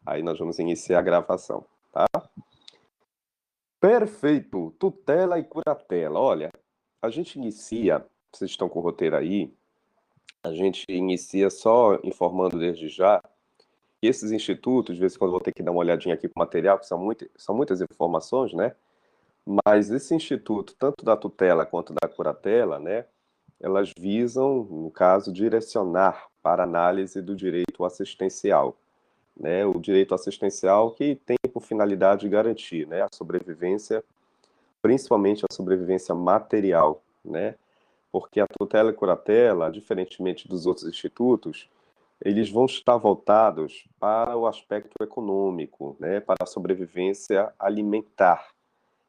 Aí nós vamos iniciar a gravação, tá? Perfeito! Tutela e curatela. Olha, a gente inicia, vocês estão com o roteiro aí, a gente inicia só informando desde já que esses institutos, de vez em quando eu vou ter que dar uma olhadinha aqui para o material, que são muitas informações, né? Mas esse instituto, tanto da tutela quanto da curatela, né? Elas visam, no caso, direcionar para análise do direito assistencial, né? O direito assistencial que tem por finalidade garantir, né, a sobrevivência, principalmente a sobrevivência material, né? Porque a tutela e curatela, diferentemente dos outros institutos, eles vão estar voltados para o aspecto econômico, né, para a sobrevivência alimentar,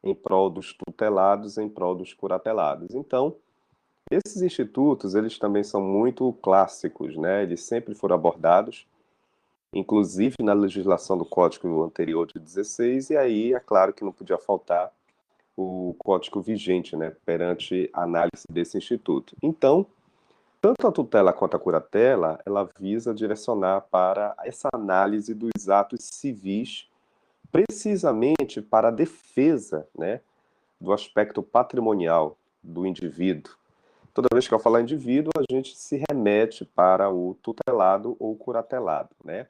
em prol dos tutelados, em prol dos curatelados. Então, esses institutos, eles também são muito clássicos, né? Eles sempre foram abordados, inclusive na legislação do Código anterior de 16, e aí é claro que não podia faltar o código vigente, né, perante a análise desse instituto. Então, tanto a tutela quanto a curatela, ela visa direcionar para essa análise dos atos civis, precisamente para a defesa, né, do aspecto patrimonial do indivíduo. Toda vez que eu falar indivíduo, a gente se remete para o tutelado ou curatelado, né?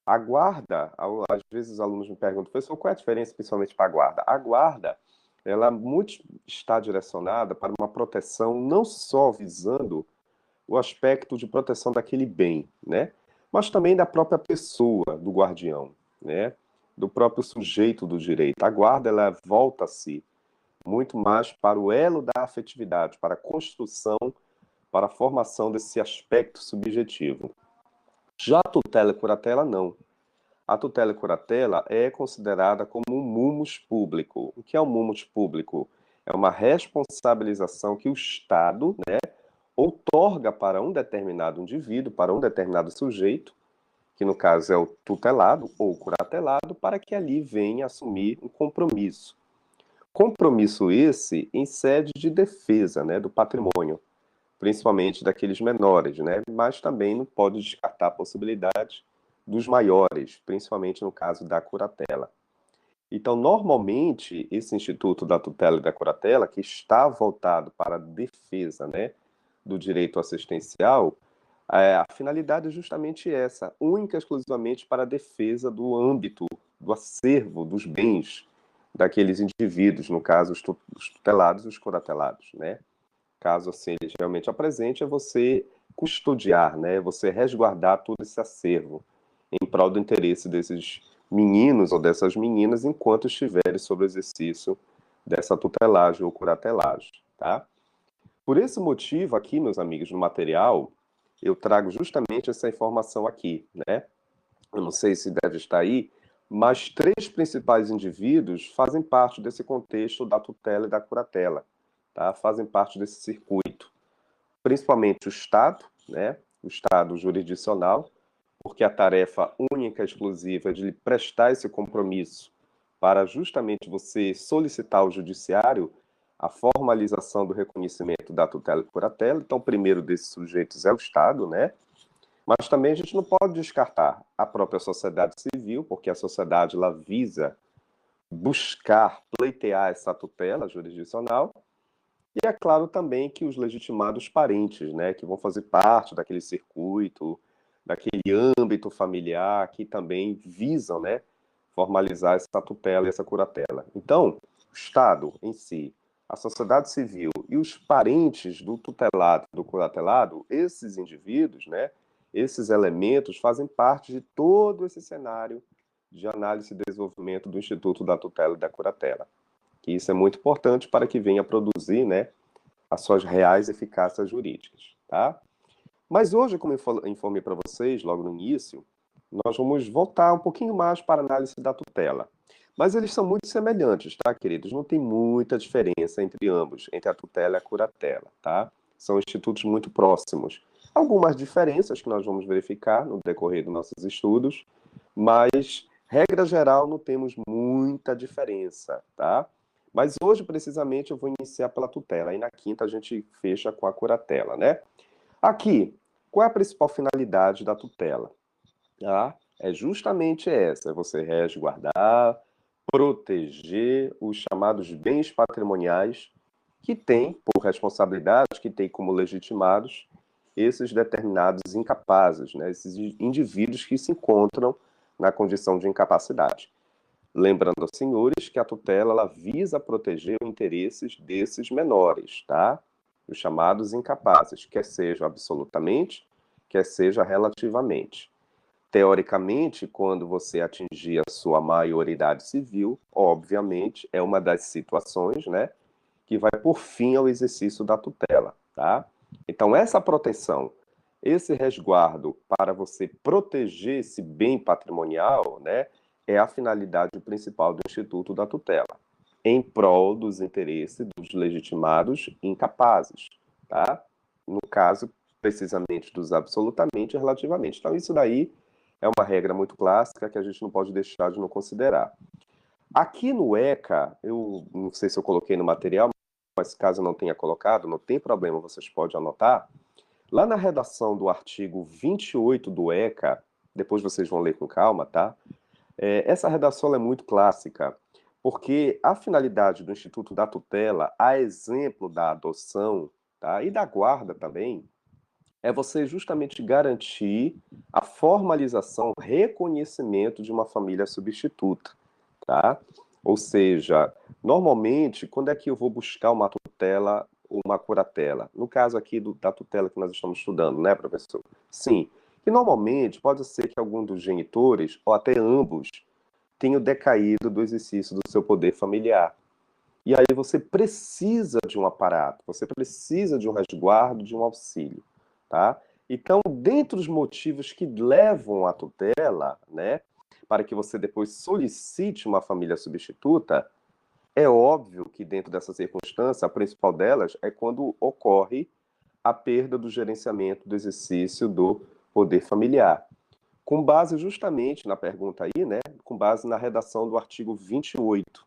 A guarda, às vezes os alunos me perguntam, professor, qual é a diferença principalmente para a guarda? A guarda, ela muito está direcionada para uma proteção não só visando o aspecto de proteção daquele bem, né? Mas também da própria pessoa do guardião, né? Do próprio sujeito do direito. A guarda, ela volta-se muito mais para o elo da afetividade, para a construção, para a formação desse aspecto subjetivo. Já a tutela e curatela, não. A tutela e curatela é considerada como um mumus público. O que é um mumus público? É uma responsabilização que o Estado, né, outorga para um determinado indivíduo, para um determinado sujeito, que no caso é o tutelado ou curatelado, para que ali venha assumir um compromisso. Compromisso esse em sede de defesa, né, do patrimônio, principalmente daqueles menores, né, mas também não pode descartar a possibilidade dos maiores, principalmente no caso da curatela. Então, normalmente, esse Instituto da Tutela e da Curatela, que está voltado para a defesa, né, do direito assistencial, a finalidade é justamente essa, única e exclusivamente para a defesa do âmbito, do acervo, dos bens daqueles indivíduos, no caso, os tutelados e os curatelados, né? Caso assim eles realmente apresentem, é você custodiar, né? Você resguardar todo esse acervo em prol do interesse desses meninos ou dessas meninas enquanto estiverem sob o exercício dessa tutelagem ou curatelagem, tá? Por esse motivo aqui, meus amigos, no material, eu trago justamente essa informação aqui, né? Eu não sei se deve estar aí, mas três principais indivíduos fazem parte desse contexto da tutela e da curatela, tá? Fazem parte desse circuito, principalmente o Estado, né? O Estado jurisdicional, porque a tarefa única e exclusiva é de lhe prestar esse compromisso para justamente você solicitar ao judiciário a formalização do reconhecimento da tutela e curatela. Então, o primeiro desses sujeitos é o Estado, né? Mas também a gente não pode descartar a própria sociedade civil, porque a sociedade ela visa buscar, pleitear essa tutela jurisdicional, e é claro também que os legitimados parentes, né, que vão fazer parte daquele circuito, daquele âmbito familiar, que também visam, né, formalizar essa tutela e essa curatela. Então, o Estado em si, a sociedade civil e os parentes do tutelado, do curatelado, esses indivíduos, né, esses elementos fazem parte de todo esse cenário de análise e desenvolvimento do Instituto da Tutela e da Curatela. Que isso é muito importante para que venha produzir, né, as suas reais eficácias jurídicas, tá? Mas hoje, como eu informei para vocês logo no início, nós vamos voltar um pouquinho mais para a análise da tutela. Mas eles são muito semelhantes, tá, queridos? Não tem muita diferença entre ambos, entre a tutela e a curatela, tá? São institutos muito próximos. Algumas diferenças que nós vamos verificar no decorrer dos nossos estudos, mas, regra geral, não temos muita diferença, tá? Mas hoje, precisamente, eu vou iniciar pela tutela, e na quinta a gente fecha com a curatela, né? Aqui, qual é a principal finalidade da tutela? Tá? é justamente essa, é você resguardar, proteger os chamados bens patrimoniais que tem por responsabilidade, que tem como legitimados esses determinados incapazes, né? Esses indivíduos que se encontram na condição de incapacidade. Lembrando aos senhores que a tutela ela visa proteger os interesses desses menores, tá? Os chamados incapazes, quer seja absolutamente, quer seja relativamente. Teoricamente, quando você atingir a sua maioridade civil, obviamente, é uma das situações, né, que vai por fim ao exercício da tutela, tá? Então, essa proteção, esse resguardo para você proteger esse bem patrimonial, né, é a finalidade principal do Instituto da Tutela, em prol dos interesses dos legitimados incapazes, tá? No caso, precisamente dos absolutamente e relativamente. Então, isso daí é uma regra muito clássica que a gente não pode deixar de não considerar. Aqui no ECA, eu não sei se eu coloquei no material, mas caso não tenha colocado, não tem problema, vocês podem anotar. Lá na redação do artigo 28 do ECA, depois vocês vão ler com calma, tá? Essa redação é muito clássica, porque a finalidade do Instituto da Tutela, a exemplo da adoção, tá? E da guarda também, é você justamente garantir a formalização, reconhecimento de uma família substituta, tá? Ou seja, normalmente, quando é que eu vou buscar uma tutela ou uma curatela? No caso aqui da tutela que nós estamos estudando, né, professor? Sim, que normalmente pode ser que algum dos genitores, ou até ambos, tenham decaído do exercício do seu poder familiar. E aí você precisa de um aparato, você precisa de um resguardo, de um auxílio, tá? Então, dentre os motivos que levam à tutela, né, para que você depois solicite uma família substituta, é óbvio que dentro dessa circunstância, a principal delas é quando ocorre a perda do gerenciamento do exercício do poder familiar. Com base justamente na pergunta aí, né, com base na redação do artigo 28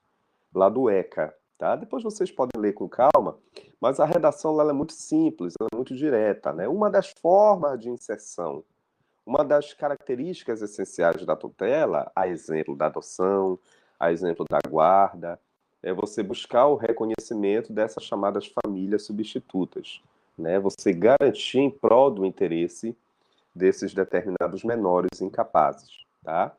lá do ECA, tá? Depois vocês podem ler com calma, mas a redação lá é muito simples, ela é muito direta, né? Uma das formas de inserção, uma das características essenciais da tutela, a exemplo da adoção, a exemplo da guarda, é você buscar o reconhecimento dessas chamadas famílias substitutas, né? Você garantir em prol do interesse desses determinados menores incapazes, tá?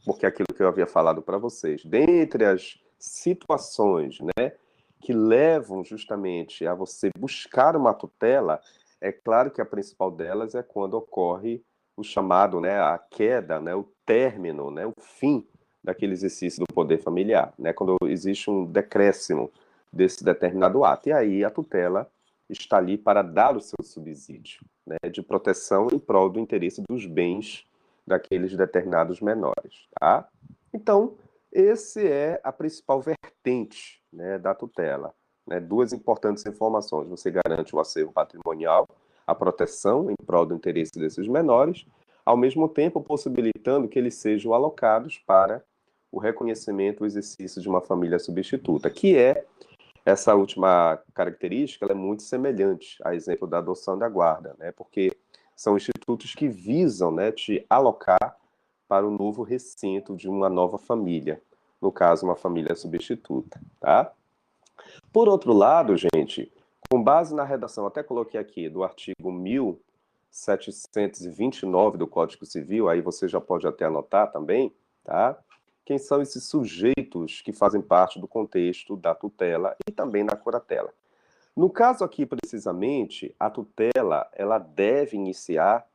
Porque aquilo que eu havia falado para vocês, dentre as situações, né, que levam justamente a você buscar uma tutela, é claro que a principal delas é quando ocorre o chamado, né, a queda, né, o término, né, o fim daquele exercício do poder familiar, né, quando existe um decréscimo desse determinado ato. E aí a tutela está ali para dar o seu subsídio, né, de proteção em prol do interesse dos bens daqueles determinados menores, tá? Então, esse é a principal vertente, né, da tutela, né? Duas importantes informações: você garante o acervo patrimonial, a proteção em prol do interesse desses menores, ao mesmo tempo possibilitando que eles sejam alocados para o reconhecimento, o exercício de uma família substituta, que é essa última característica, ela é muito semelhante a exemplo da adoção e da guarda, né? Porque são institutos que visam, né, te alocar para o novo recinto de uma nova família, no caso, uma família substituta, tá? Por outro lado, gente, com base na redação, até coloquei aqui, do artigo 1729 do Código Civil, aí você já pode até anotar também, tá? Quem são esses sujeitos que fazem parte do contexto da tutela e também da curatela. No caso aqui, precisamente, a tutela, ela deve iniciar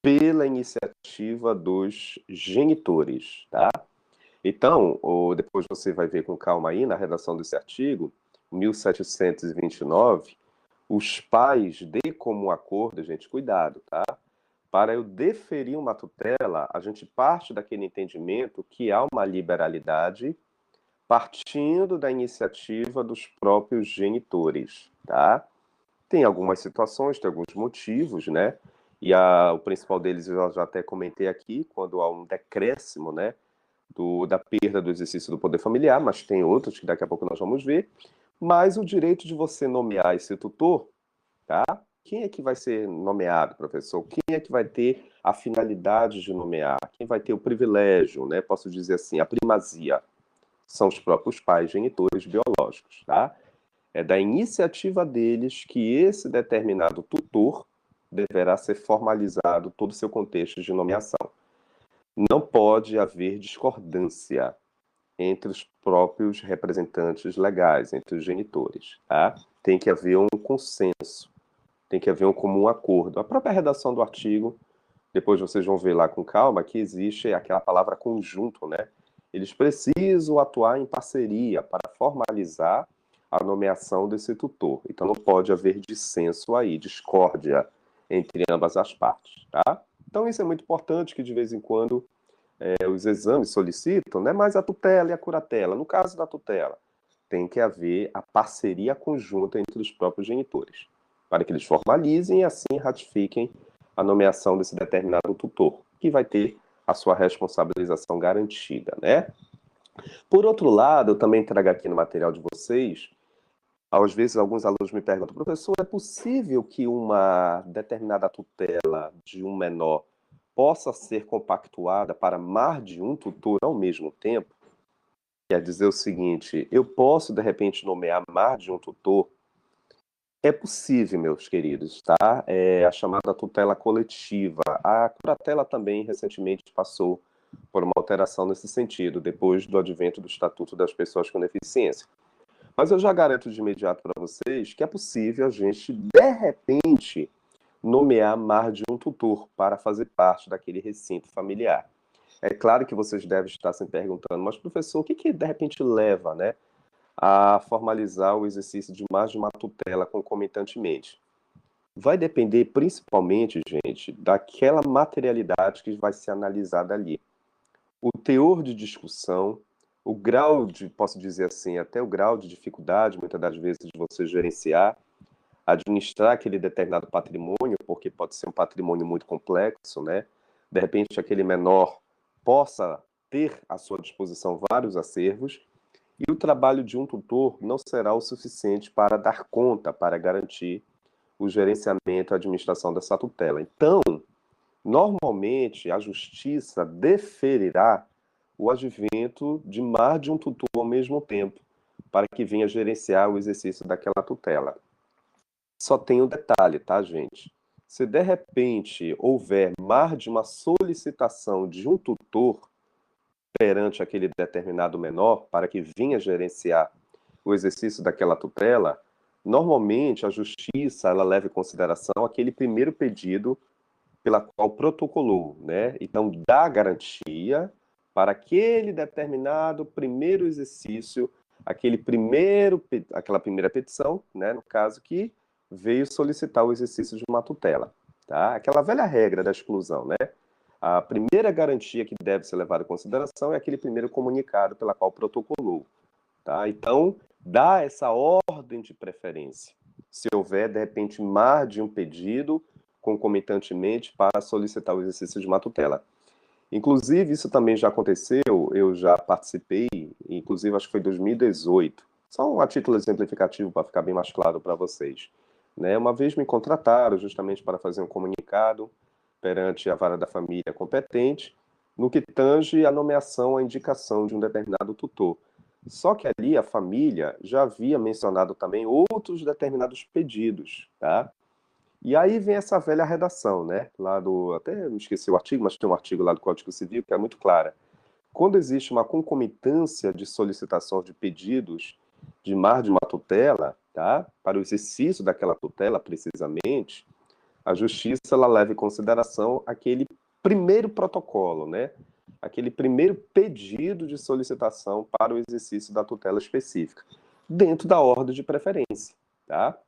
pela iniciativa dos genitores, tá? Então, depois você vai ver com calma aí na redação desse artigo, 1729, os pais de comum acordo, gente, cuidado, tá? Para eu deferir uma tutela, a gente parte daquele entendimento que há uma liberalidade partindo da iniciativa dos próprios genitores, tá? Tem algumas situações, tem alguns motivos, né? E o principal deles eu já até comentei aqui, quando há um decréscimo, né, da perda do exercício do poder familiar, mas tem outros que daqui a pouco nós vamos ver. Mas o direito de você nomear esse tutor, tá? quem é que vai ser nomeado, professor? Quem é que vai ter a finalidade de nomear? Quem vai ter o privilégio, né? Posso dizer assim, a primazia? São os próprios pais genitores biológicos, tá? É da iniciativa deles que esse determinado tutor deverá ser formalizado todo o seu contexto de nomeação. Não pode haver discordância entre os próprios representantes legais, entre os genitores, tá? Tem que haver um consenso, tem que haver um comum acordo. A própria redação do artigo, depois vocês vão ver lá com calma, que existe aquela palavra conjunto, né? Eles precisam atuar em parceria para formalizar a nomeação desse tutor. Então não pode haver dissenso aí, discórdia entre ambas as partes, tá? Então isso é muito importante que de vez em quando os exames solicitam, né? Mas a tutela e a curatela. No caso da tutela, tem que haver a parceria conjunta entre os próprios genitores, para que eles formalizem e assim ratifiquem a nomeação desse determinado tutor, que vai ter a sua responsabilização garantida, né? Por outro lado, eu também trago aqui no material de vocês, às vezes alguns alunos me perguntam, professor, é possível que uma determinada tutela de um menor possa ser compactuada para mais de um tutor ao mesmo tempo? Quer dizer o seguinte, eu posso, de repente, nomear mais de um tutor? É possível, meus queridos, tá? É a chamada tutela coletiva. A curatela também recentemente passou por uma alteração nesse sentido, depois do advento do Estatuto das Pessoas com Deficiência. Mas eu já garanto de imediato para vocês que é possível a gente, de repente, nomear mais de um tutor para fazer parte daquele recinto familiar. É claro que vocês devem estar se perguntando, mas professor, o que que de repente leva, né, a formalizar o exercício de mais de uma tutela concomitantemente? Vai depender principalmente, gente, daquela materialidade que vai ser analisada ali. O teor de discussão, o grau de, posso dizer assim, até o grau de dificuldade, muitas das vezes, de você gerenciar, administrar aquele determinado patrimônio, porque pode ser um patrimônio muito complexo, né? De repente, aquele menor possa ter à sua disposição vários acervos, e o trabalho de um tutor não será o suficiente para dar conta, para garantir o gerenciamento e a administração dessa tutela. Então, normalmente, a justiça deferirá o advento de mais de um tutor ao mesmo tempo, para que venha gerenciar o exercício daquela tutela. Só tem um detalhe, tá, gente? Se de repente houver mais de uma solicitação de um tutor perante aquele determinado menor para que venha gerenciar o exercício daquela tutela, normalmente a justiça ela leva em consideração aquele primeiro pedido pela qual protocolou, né? Então dá garantia para aquele determinado primeiro exercício, aquela primeira petição, né? No caso que veio solicitar o exercício de uma tutela, tá? Aquela velha regra da exclusão, né? A primeira garantia que deve ser levada em consideração é aquele primeiro comunicado pela qual protocolou, tá? Então, dá essa ordem de preferência. Se houver, de repente, mais de um pedido concomitantemente para solicitar o exercício de uma tutela. Inclusive, isso também já aconteceu, eu já participei, inclusive acho que foi em 2018, só um a título exemplificativo para ficar bem mais claro para vocês. Né? Uma vez me contrataram justamente para fazer um comunicado perante a vara da família competente, no que tange a nomeação, a indicação de um determinado tutor. Só que ali a família já havia mencionado também outros determinados pedidos, tá? E aí vem essa velha redação, né? Lá do, até me esqueci o artigo, mas tem um artigo lá do Código Civil que é muito clara. Quando existe uma concomitância de solicitações de pedidos de mais de uma tutela, tá? Para o exercício daquela tutela, precisamente, a justiça ela leva em consideração aquele primeiro protocolo, né? Aquele primeiro pedido de solicitação para o exercício da tutela específica, dentro da ordem de preferência, tá?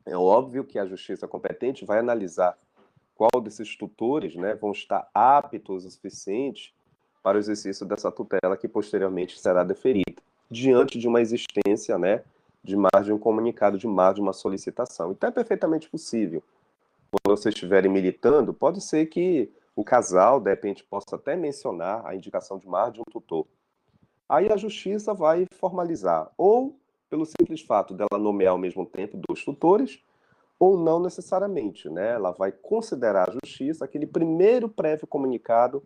É óbvio que a justiça competente vai analisar qual desses tutores, né, vão estar aptos o suficiente para o exercício dessa tutela que posteriormente será deferida, diante de uma existência, né, de mais de um comunicado, de mais de uma solicitação. Então é perfeitamente possível. Quando vocês estiverem militando, pode ser que o casal, de repente, possa até mencionar a indicação de mais de um tutor. Aí a justiça vai formalizar, ou pelo simples fato dela nomear ao mesmo tempo dois tutores, ou não necessariamente, né? Ela vai considerar a justiça aquele primeiro prévio comunicado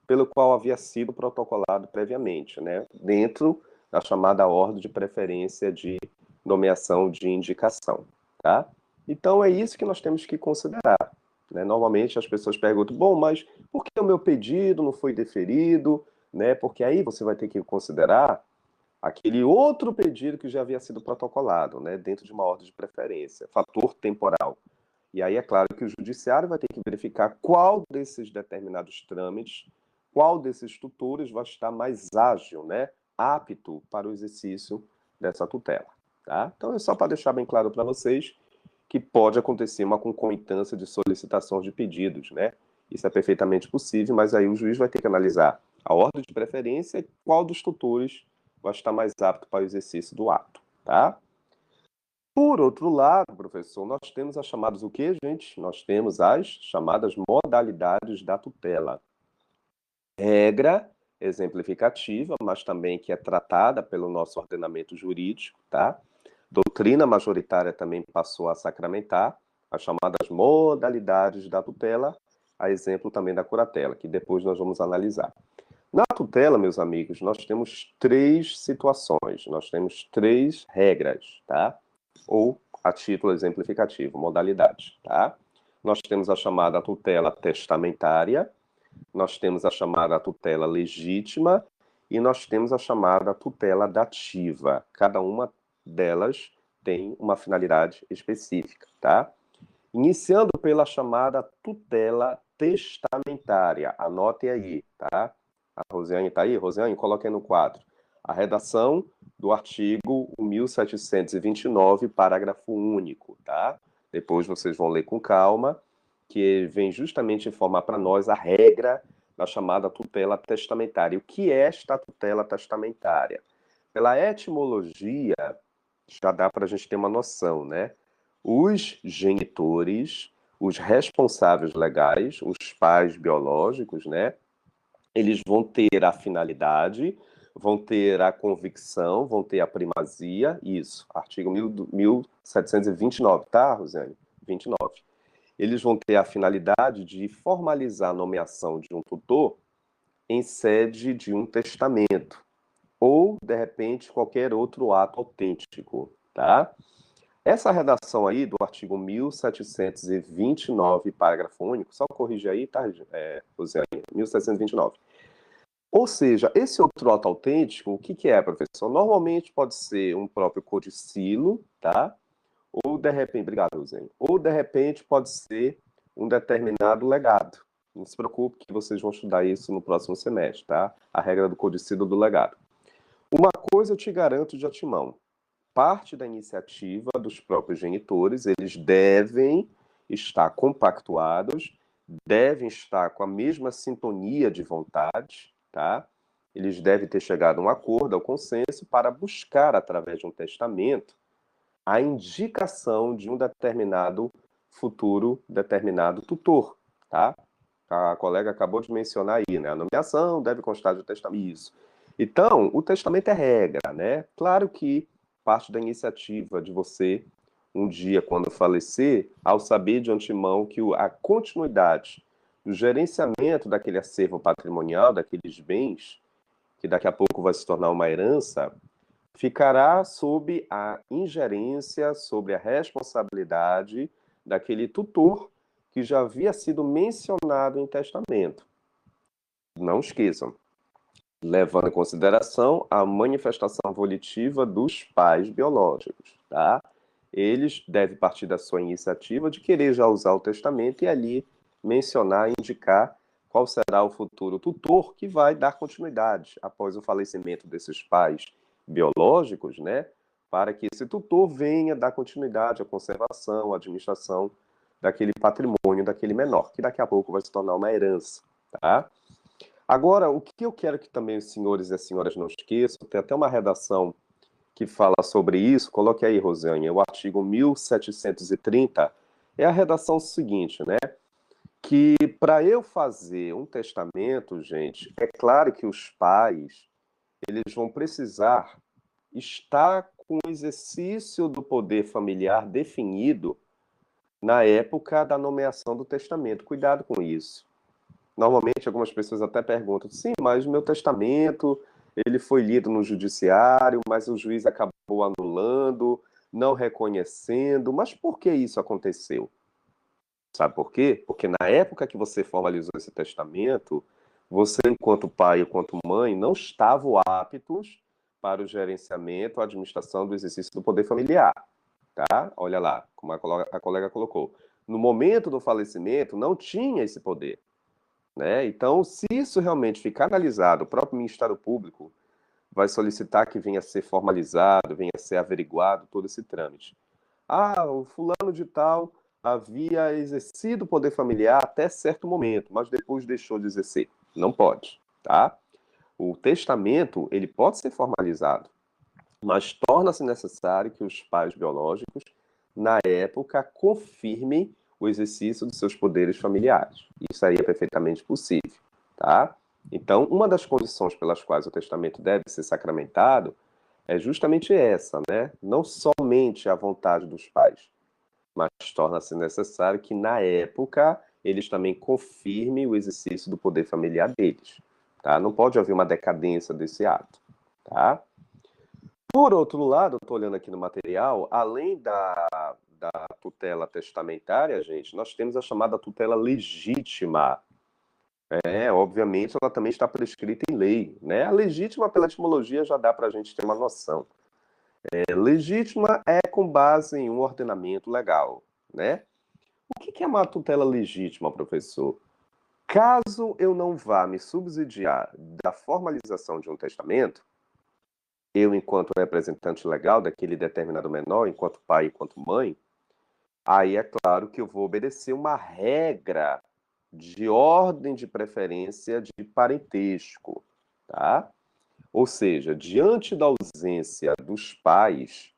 pelo qual havia sido protocolado previamente, né? Dentro da chamada ordem de preferência de nomeação de indicação, tá? Então é isso que nós temos que considerar, né? Normalmente as pessoas perguntam, bom, mas por que o meu pedido não foi deferido, né? Porque aí você vai ter que considerar aquele outro pedido que já havia sido protocolado, né? Dentro de uma ordem de preferência, fator temporal. E aí é claro que o judiciário vai ter que verificar qual desses determinados trâmites, qual desses tutores vai estar mais ágil, né? Apto para o exercício dessa tutela, tá? Então é só para deixar bem claro para vocês que pode acontecer uma concomitância de solicitações de pedidos, né? Isso é perfeitamente possível, mas aí o juiz vai ter que analisar a ordem de preferência e qual dos tutores vai estar mais apto para o exercício do ato, tá? Por outro lado, professor, nós temos as chamadas o quê, gente? Nós temos as chamadas modalidades da tutela. Regra exemplificativa, mas também que é tratada pelo nosso ordenamento jurídico, tá? Doutrina majoritária também passou a sacramentar as chamadas modalidades da tutela, a exemplo também da curatela, que depois nós vamos analisar. Na tutela, meus amigos, nós temos três situações, nós temos três regras, tá? Ou, a título exemplificativo, modalidades, tá? Nós temos a chamada tutela testamentária, nós temos a chamada tutela legítima e nós temos a chamada tutela dativa. Cada uma delas tem uma finalidade específica, tá? Iniciando pela chamada tutela testamentária. Anote aí, tá? A Rosiane está aí? Rosiane, coloque aí no quadro. A redação do artigo 1729, parágrafo único, tá? Depois vocês vão ler com calma, que vem justamente informar para nós a regra da chamada tutela testamentária. O que é esta tutela testamentária? Pela etimologia, já dá para a gente ter uma noção, né? Os genitores, os responsáveis legais, os pais biológicos, né? Eles vão ter a finalidade, vão ter a convicção, vão ter a primazia, isso, artigo 1729, tá, Rosiane? 29. Eles vão ter a finalidade de formalizar a nomeação de um tutor em sede de um testamento, ou, de repente, qualquer outro ato autêntico, tá? Essa redação aí do artigo 1729, parágrafo único, só corrigir aí, tá, Rosiane? 1729. Ou seja, esse outro ato autêntico, o que que é, professor? Normalmente pode ser um próprio codicilo, tá? Ou de repente, obrigado, Rosiane. Ou de repente pode ser um determinado legado. Não se preocupe que vocês vão estudar isso no próximo semestre, tá? A regra do codicilo do legado. Uma coisa eu te garanto de antemão, parte da iniciativa dos próprios genitores, eles devem estar compactuados, devem estar com a mesma sintonia de vontade, tá? Eles devem ter chegado a um acordo, ao consenso, para buscar, através de um testamento, a indicação de um determinado futuro, determinado tutor, tá? A colega acabou de mencionar aí, né? A nomeação deve constar de testamento. Isso. Então, o testamento é regra, né? Claro que parte da iniciativa de você, um dia, quando falecer, ao saber de antemão que a continuidade do gerenciamento daquele acervo patrimonial, daqueles bens, que daqui a pouco vai se tornar uma herança, ficará sob a ingerência, sobre a responsabilidade daquele tutor que já havia sido mencionado em testamento. Não esqueçam, levando em consideração a manifestação volitiva dos pais biológicos, tá? Eles devem partir da sua iniciativa de querer já usar o testamento e ali mencionar, indicar qual será o futuro tutor que vai dar continuidade após o falecimento desses pais biológicos, né? Para que esse tutor venha dar continuidade à conservação, à administração daquele patrimônio daquele menor, que daqui a pouco vai se tornar uma herança, tá? Agora, o que eu quero que também os senhores e as senhoras não esqueçam, tem até uma redação que fala sobre isso, coloque aí, Rosane, o artigo 1730, é a redação seguinte, né? Que para eu fazer um testamento, gente, é claro que os pais, eles vão precisar estar com o exercício do poder familiar definido na época da nomeação do testamento. Cuidado com isso. Normalmente algumas pessoas até perguntam, sim, mas o meu testamento, ele foi lido no judiciário, mas o juiz acabou anulando, não reconhecendo. Mas por que isso aconteceu? Sabe por quê? Porque na época que você formalizou esse testamento, você, enquanto pai e enquanto mãe, não estavam aptos para o gerenciamento, a administração do exercício do poder familiar, tá? Olha lá, como a colega colocou. No momento do falecimento, não tinha esse poder, né? Então, se isso realmente ficar analisado, o próprio Ministério Público vai solicitar que venha a ser formalizado, venha a ser averiguado todo esse trâmite. Ah, o fulano de tal havia exercido o poder familiar até certo momento, mas depois deixou de exercer. Não pode, tá? O testamento, ele pode ser formalizado, mas torna-se necessário que os pais biológicos, na época, confirmem o exercício dos seus poderes familiares. Isso aí é perfeitamente possível, tá? Então, uma das condições pelas quais o testamento deve ser sacramentado é justamente essa, né? Não somente a vontade dos pais, mas torna-se necessário que, na época, eles também confirmem o exercício do poder familiar deles, tá? Não pode haver uma decadência desse ato, tá? Por outro lado, eu estou olhando aqui no material, além da tutela testamentária, gente, nós temos a chamada tutela legítima. Obviamente, ela também está prescrita em lei, né? A legítima, pela etimologia, já dá para a gente ter uma noção. Legítima é com base em um ordenamento legal, né? O que é uma tutela legítima, professor? Caso eu não vá me subsidiar da formalização de um testamento, eu, enquanto representante legal daquele determinado menor, enquanto pai e enquanto mãe, aí é claro que eu vou obedecer uma regra de ordem de preferência de parentesco, tá? Ou seja, diante da ausência dos pais,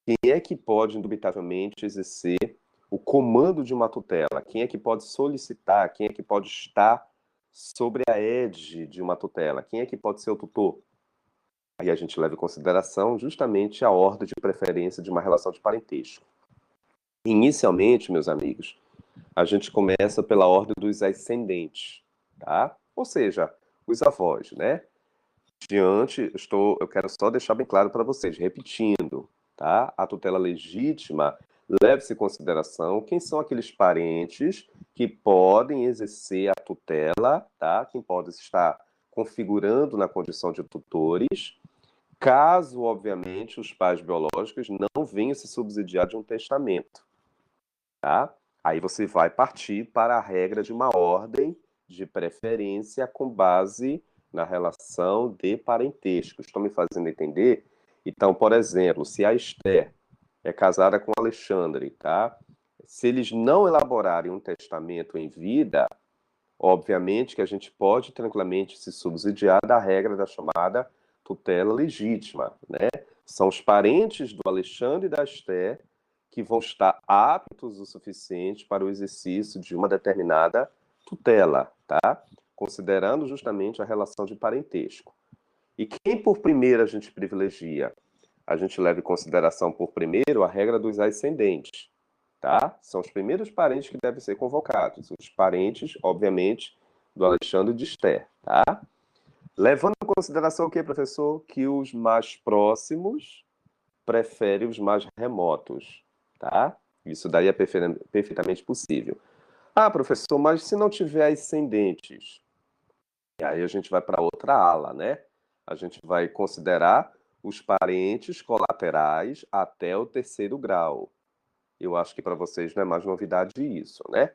quem é que pode, indubitavelmente, exercer o comando de uma tutela? Quem é que pode solicitar? Quem é que pode estar sobre a égide de uma tutela? Quem é que pode ser o tutor? Aí a gente leva em consideração justamente a ordem de preferência de uma relação de parentesco. Inicialmente, meus amigos, a gente começa pela ordem dos ascendentes, tá? Ou seja, os avós, né? Eu quero só deixar bem claro para vocês, repetindo, tá? A tutela legítima leve-se em consideração quem são aqueles parentes que podem exercer a tutela, tá? Quem pode estar configurando na condição de tutores, caso, obviamente, os pais biológicos não venham se subsidiar de um testamento, tá? Aí você vai partir para a regra de uma ordem de preferência com base na relação de parentesco. Estão me fazendo entender? Então, por exemplo, se a Esther é casada com Alexandre, tá? Se eles não elaborarem um testamento em vida, obviamente que a gente pode tranquilamente se subsidiar da regra da chamada tutela legítima, né? São os parentes do Alexandre e da Esther que vão estar aptos o suficiente para o exercício de uma determinada tutela, tá? Considerando justamente a relação de parentesco. E quem por primeiro a gente privilegia? A gente leva em consideração por primeiro a regra dos ascendentes, tá? São os primeiros parentes que devem ser convocados, os parentes, obviamente, do Alexandre de Esther, tá? Levando em consideração o que, professor? Que os mais próximos preferem os mais remotos, tá? Isso daí é perfeitamente possível. Ah, professor, mas se não tiver ascendentes? E aí a gente vai para outra ala, né? A gente vai considerar os parentes colaterais até o terceiro grau. Eu acho que para vocês não é mais novidade isso, né?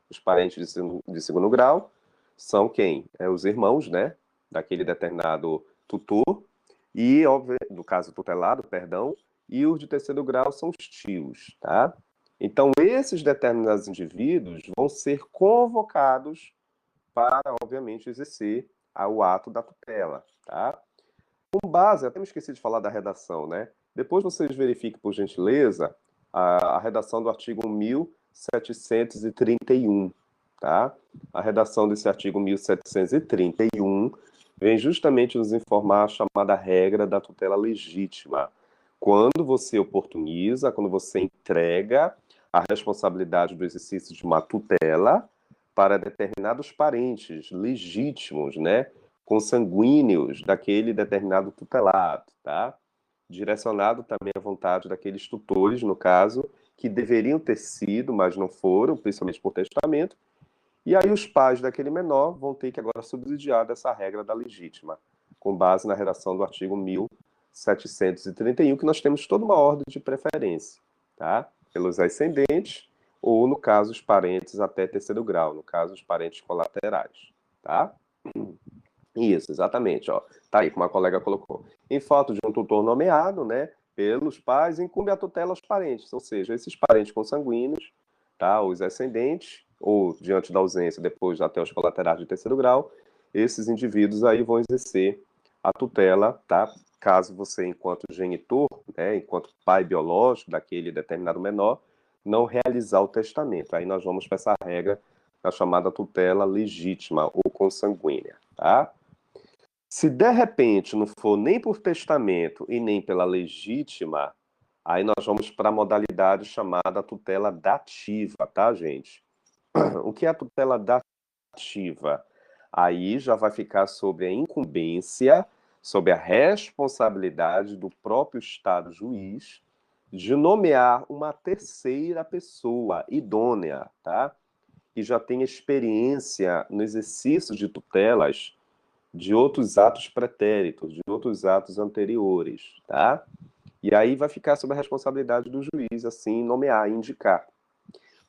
Os parentes de segundo grau são quem? Os irmãos, né? Daquele determinado tutor, e, no caso tutelado, perdão, e os de terceiro grau são os tios, tá? Então, esses determinados indivíduos vão ser convocados para, obviamente, exercer o ato da tutela, tá? Com base, até me esqueci de falar da redação, né? Depois vocês verifiquem, por gentileza, a redação do artigo 1731, tá? A redação desse artigo 1731 vem justamente nos informar a chamada regra da tutela legítima. Quando você oportuniza, quando você entrega a responsabilidade do exercício de uma tutela para determinados parentes legítimos, né, consanguíneos daquele determinado tutelado, tá? Direcionado também à vontade daqueles tutores, no caso, que deveriam ter sido, mas não foram, principalmente por testamento, e aí os pais daquele menor vão ter que agora subsidiar dessa regra da legítima, com base na redação do artigo 1731, que nós temos toda uma ordem de preferência, tá? Pelos ascendentes, ou, no caso, os parentes até terceiro grau, no caso, os parentes colaterais, tá? Isso, exatamente, ó. Tá aí, como a colega colocou. Em fato de um tutor nomeado, né, pelos pais, incumbe a tutela aos parentes, ou seja, esses parentes consanguíneos, tá, os ascendentes, ou diante da ausência, depois até os colaterais de terceiro grau, esses indivíduos aí vão exercer a tutela, tá? Caso você, enquanto genitor, né, enquanto pai biológico daquele determinado menor, não realizar o testamento. Aí nós vamos para essa regra, a chamada tutela legítima ou consanguínea, tá? Se de repente não for nem por testamento e nem pela legítima, aí nós vamos para a modalidade chamada tutela dativa, tá, gente? O que é a tutela dativa? Aí já vai ficar sobre a incumbência, sobre a responsabilidade do próprio Estado juiz de nomear uma terceira pessoa idônea, tá? Que já tem experiência no exercício de tutelas de outros atos pretéritos, de outros atos anteriores, tá? E aí vai ficar sob a responsabilidade do juiz, assim, nomear, indicar.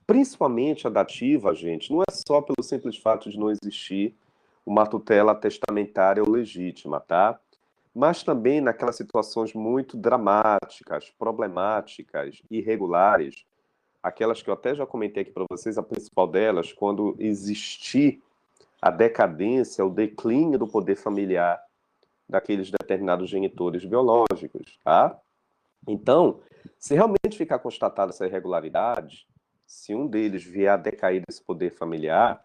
Principalmente a dativa, gente, não é só pelo simples fato de não existir uma tutela testamentária ou legítima, tá? Mas também naquelas situações muito dramáticas, problemáticas, irregulares, aquelas que eu até já comentei aqui para vocês, a principal delas, quando existir a decadência, o declínio do poder familiar daqueles determinados genitores biológicos, tá? Então, se realmente ficar constatada essa irregularidade, se um deles vier a decair desse poder familiar,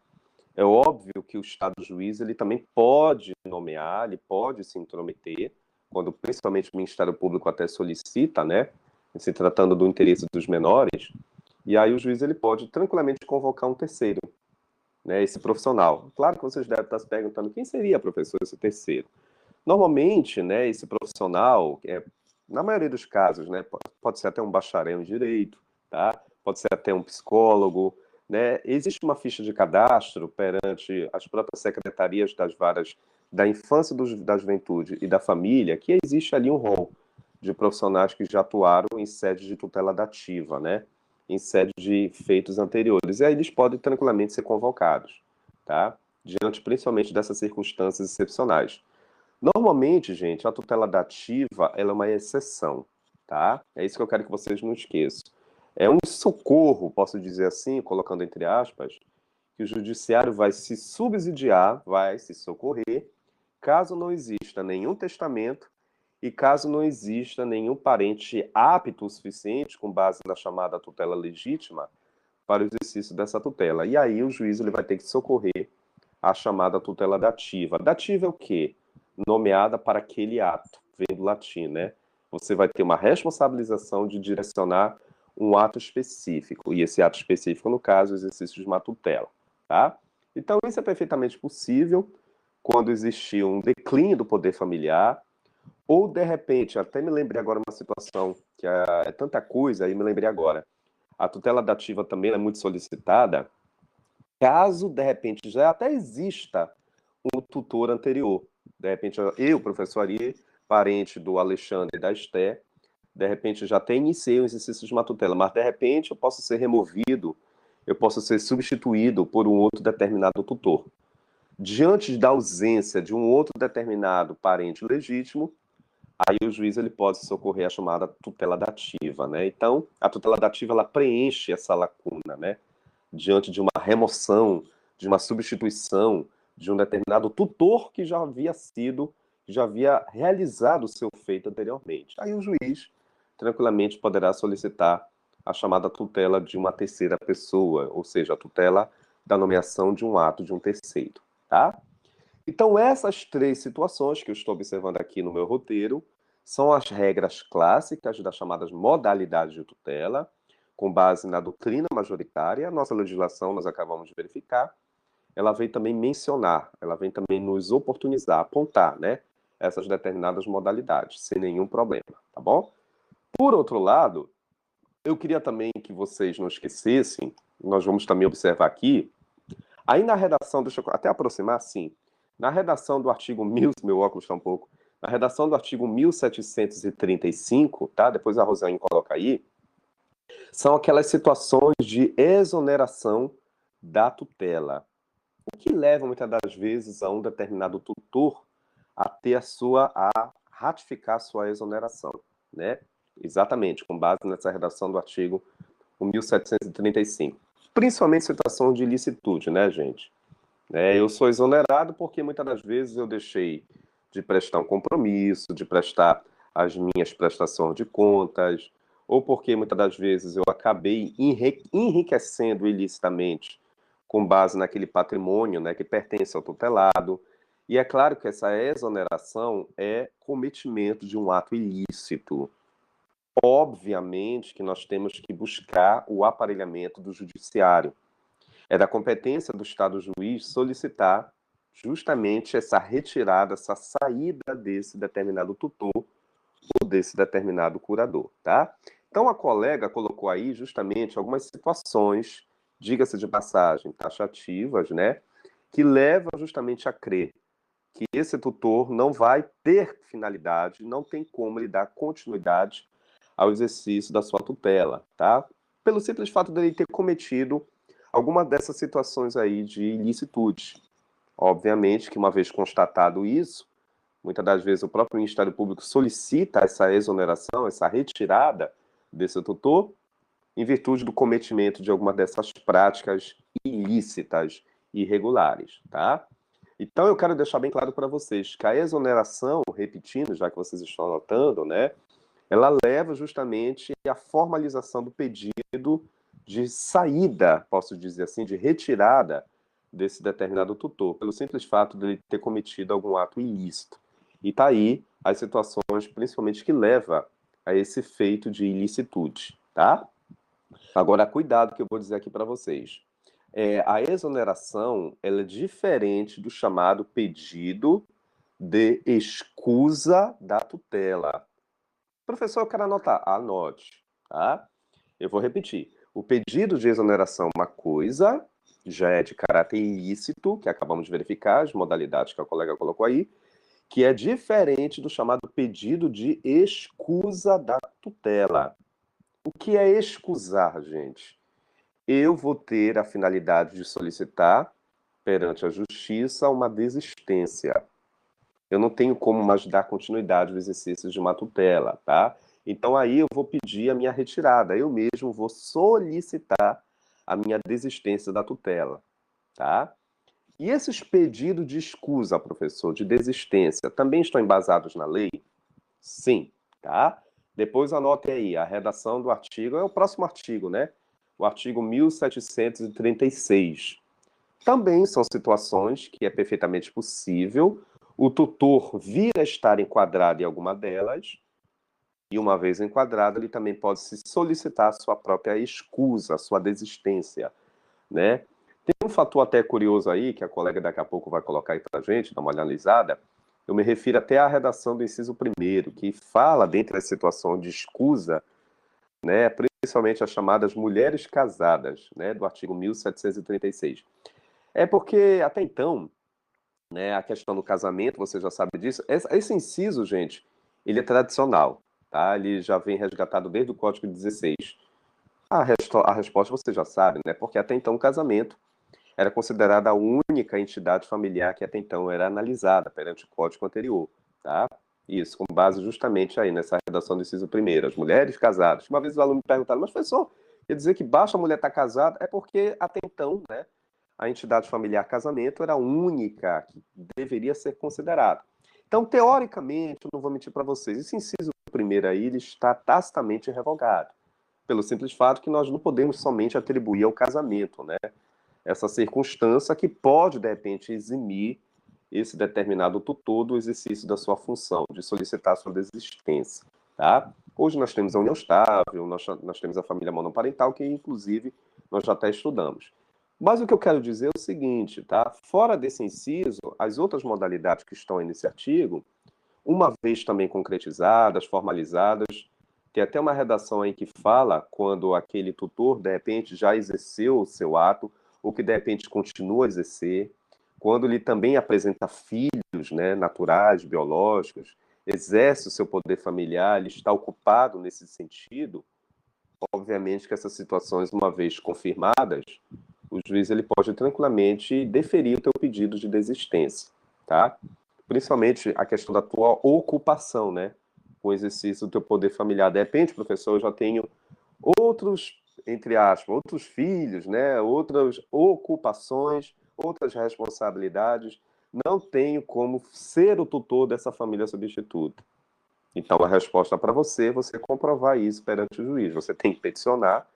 é óbvio que o Estado juiz ele também pode nomear, ele pode se intrometer, quando principalmente o Ministério Público até solicita, né, se tratando do interesse dos menores, e aí o juiz ele pode tranquilamente convocar um terceiro, né, esse profissional. Claro que vocês devem estar se perguntando quem seria, professor, esse terceiro. Normalmente, né, esse profissional, na maioria dos casos, né, pode ser até um bacharel em direito, tá? Pode ser até um psicólogo, né? Existe uma ficha de cadastro perante as próprias secretarias das varas da infância, da juventude e da família, que existe ali um rol de profissionais que já atuaram em sede de tutela dativa, né? Em sede de feitos anteriores. E aí eles podem tranquilamente ser convocados, tá? Diante principalmente dessas circunstâncias excepcionais. Normalmente, gente, a tutela dativa, ela é uma exceção, tá? É isso que eu quero que vocês não esqueçam. É um socorro, posso dizer assim, colocando entre aspas, que o judiciário vai se subsidiar, vai se socorrer, caso não exista nenhum testamento e caso não exista nenhum parente apto o suficiente, com base na chamada tutela legítima, para o exercício dessa tutela. E aí o juiz ele vai ter que socorrer a chamada tutela dativa. Dativa é o quê? Nomeada para aquele ato, vem do latim, né? Você vai ter uma responsabilização de direcionar um ato específico, e esse ato específico, no caso, o exercício de uma tutela, tá? Então, isso é perfeitamente possível quando existir um declínio do poder familiar, ou, de repente, até me lembrei agora uma situação que é tanta coisa, aí me lembrei agora. A tutela dativa também é muito solicitada, caso, de repente, já até exista um tutor anterior. De repente, eu, professor Ari, parente do Alexandre e da Esté, de repente já até iniciei o exercício de uma tutela, mas de repente eu posso ser removido, eu posso ser substituído por um outro determinado tutor. Diante da ausência de um outro determinado parente legítimo, aí o juiz ele pode socorrer a chamada tutela dativa, né? Então, a tutela dativa ela preenche essa lacuna, né? Diante de uma remoção, de uma substituição de um determinado tutor que já havia sido, já havia realizado o seu feito anteriormente. Aí o juiz tranquilamente poderá solicitar a chamada tutela de uma terceira pessoa, ou seja, a tutela da nomeação de um ato de um terceiro, tá? Então, essas três situações que eu estou observando aqui no meu roteiro são as regras clássicas das chamadas modalidades de tutela, com base na doutrina majoritária, a nossa legislação, nós acabamos de verificar, ela vem também mencionar, ela vem também nos oportunizar, apontar, né, essas determinadas modalidades, sem nenhum problema, tá bom? Por outro lado, eu queria também que vocês não esquecessem, nós vamos também observar aqui, aí na redação, deixa eu até aproximar, sim, na redação do artigo 1000, meu óculos está um pouco, na redação do artigo 1735, tá? Depois a Rosane coloca aí, são aquelas situações de exoneração da tutela, o que leva muitas das vezes a um determinado tutor a ter a ratificar a sua exoneração, né? Exatamente, com base nessa redação do artigo 1735. Principalmente situação de ilicitude, né, gente? Eu sou exonerado porque muitas das vezes eu deixei de prestar um compromisso, de prestar as minhas prestações de contas, ou porque muitas das vezes eu acabei enriquecendo ilicitamente com base naquele patrimônio, né, que pertence ao tutelado. E é claro que essa exoneração é cometimento de um ato ilícito. Obviamente que nós temos que buscar o aparelhamento do judiciário. É da competência do Estado juiz solicitar justamente essa retirada, essa saída desse determinado tutor ou desse determinado curador, tá? Então a colega colocou aí justamente algumas situações, diga-se de passagem, taxativas, né, que levam justamente a crer que esse tutor não vai ter finalidade, não tem como ele dar continuidade ao exercício da sua tutela, tá? Pelo simples fato dele ter cometido alguma dessas situações aí de ilicitude. Obviamente que uma vez constatado isso, muitas das vezes o próprio Ministério Público solicita essa exoneração, essa retirada desse tutor, em virtude do cometimento de alguma dessas práticas ilícitas, irregulares, tá? Então eu quero deixar bem claro para vocês que a exoneração, repetindo, já que vocês estão anotando, né, ela leva justamente à formalização do pedido de saída, posso dizer assim, de retirada desse determinado tutor, pelo simples fato de ele ter cometido algum ato ilícito. E tá aí as situações, principalmente, que leva a esse feito de ilicitude, tá? Agora, cuidado que eu vou dizer aqui para vocês. A exoneração, ela é diferente do chamado pedido de escusa da tutela. Professor, eu quero anotar. Anote, tá? Eu vou repetir. O pedido de exoneração é uma coisa, já é de caráter ilícito, que acabamos de verificar, as modalidades que a colega colocou aí, que é diferente do chamado pedido de escusa da tutela. O que é escusar, gente? Eu vou ter a finalidade de solicitar perante a justiça uma desistência. Eu não tenho como mais dar continuidade ao exercício de uma tutela, tá? Então aí eu vou pedir a minha retirada, eu mesmo vou solicitar a minha desistência da tutela, tá? E esses pedidos de escusa, professor, de desistência, também estão embasados na lei? Sim, tá? Depois anote aí, a redação do artigo, é o próximo artigo, né? O artigo 1736. Também são situações que é perfeitamente possível o tutor vir a estar enquadrado em alguma delas, e uma vez enquadrado, ele também pode se solicitar a sua própria escusa, a sua desistência, né? Tem um fator até curioso aí, que a colega daqui a pouco vai colocar aí pra gente, dar uma analisada. Eu me refiro até à redação do inciso primeiro, que fala, dentre as situações de escusa, né, principalmente as chamadas mulheres casadas, né, do artigo 1736. É porque, até então, né, a questão do casamento, você já sabe disso, esse inciso, gente, ele é tradicional, tá? Ele já vem resgatado desde o Código 16. A resposta você já sabe, né? Porque até então o casamento era considerada a única entidade familiar que até então era analisada perante o código anterior, tá? Isso, com base justamente aí nessa redação do inciso primeiro, as mulheres casadas. Uma vez o aluno me perguntaram, mas professor, quer dizer que basta a mulher estar casada? É porque até então, né, a entidade familiar casamento era a única que deveria ser considerada. Então, teoricamente, eu não vou mentir para vocês, esse inciso primeiro aí, ele está tacitamente revogado, pelo simples fato que nós não podemos somente atribuir ao casamento, né? Essa circunstância que pode, de repente, eximir esse determinado tutor do exercício da sua função, de solicitar a sua desistência, tá? Hoje nós temos a união estável, nós temos a família monoparental, que inclusive nós já até estudamos. Mas o que eu quero dizer é o seguinte, tá? Fora desse inciso, as outras modalidades que estão aí nesse artigo, uma vez também concretizadas, formalizadas, tem até uma redação aí que fala quando aquele tutor, de repente, já exerceu o seu ato, ou que de repente continua a exercer, quando ele também apresenta filhos, né, naturais, biológicos, exerce o seu poder familiar, ele está ocupado nesse sentido, obviamente que essas situações, uma vez confirmadas, o juiz ele pode tranquilamente deferir o teu pedido de desistência, tá? Principalmente a questão da tua ocupação, né? Com o exercício do teu poder familiar. De repente, professor, eu já tenho outros, entre aspas, outros filhos, né? Outras ocupações, outras responsabilidades. Não tenho como ser o tutor dessa família substituta. Então, a resposta para você comprovar isso perante o juiz. Você tem que peticionar,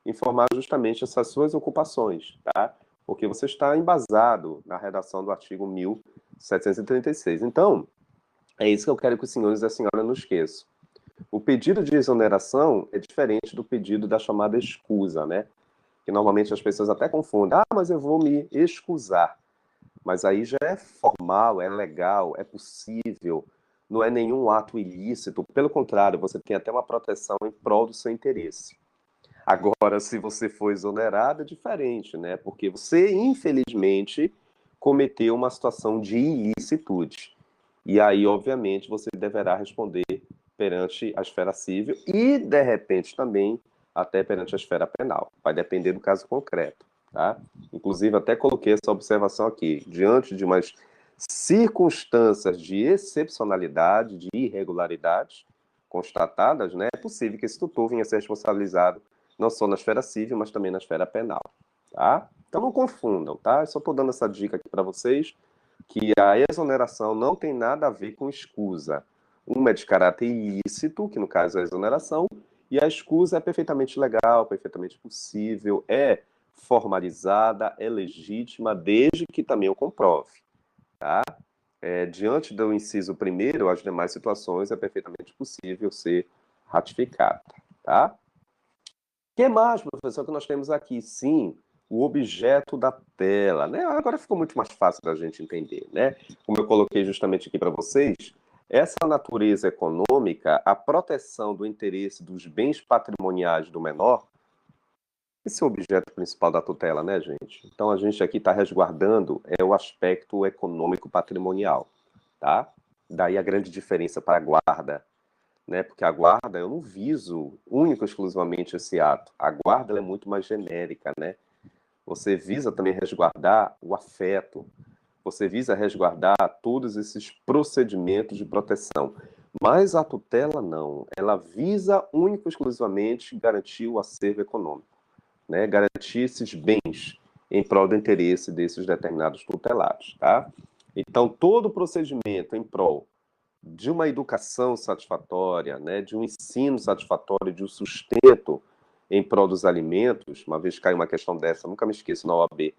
informar justamente essas suas ocupações, tá? Porque você está embasado na redação do artigo 1736. Então, é isso que eu quero que os senhores e a senhora não esqueçam. O pedido de exoneração é diferente do pedido da chamada escusa, né? Que normalmente as pessoas até confundem. Ah, mas eu vou me excusar. Mas aí já é formal, é legal, é possível, não é nenhum ato ilícito. Pelo contrário, você tem até uma proteção em prol do seu interesse. Agora, se você for exonerado, é diferente, né? Porque você, infelizmente, cometeu uma situação de ilicitude. E aí, obviamente, você deverá responder perante a esfera civil e, de repente, também até perante a esfera penal. Vai depender do caso concreto, tá? Inclusive, até coloquei essa observação aqui. Diante de umas circunstâncias de excepcionalidade, de irregularidade constatadas, né, é possível que esse tutor venha a ser responsabilizado não só na esfera civil, mas também na esfera penal, tá? Então não confundam, tá? Eu só estou dando essa dica aqui para vocês, que a exoneração não tem nada a ver com escusa. Uma é de caráter ilícito, que no caso é a exoneração, e a escusa é perfeitamente legal, perfeitamente possível, é formalizada, é legítima, desde que também o comprove, tá? Diante do inciso primeiro, as demais situações é perfeitamente possível ser ratificada, tá? Que mais, professor, que nós temos aqui? Sim, o objeto da tela, né? Agora ficou muito mais fácil da gente entender, né? Como eu coloquei justamente aqui para vocês, essa natureza econômica, a proteção do interesse dos bens patrimoniais do menor, esse é o objeto principal da tutela, né, gente? Então a gente aqui está resguardando o aspecto econômico patrimonial, tá? Daí a grande diferença para a guarda, né? Porque a guarda, eu não viso único e exclusivamente esse ato. A guarda ela é muito mais genérica, né? Você visa também resguardar o afeto, você visa resguardar todos esses procedimentos de proteção. Mas a tutela não, ela visa único e exclusivamente garantir o acervo econômico, né? Garantir esses bens em prol do interesse desses determinados tutelados, tá? Então, todo procedimento em prol de uma educação satisfatória, né, de um ensino satisfatório, de um sustento em prol dos alimentos, uma vez cai uma questão dessa, nunca me esqueço na OAB,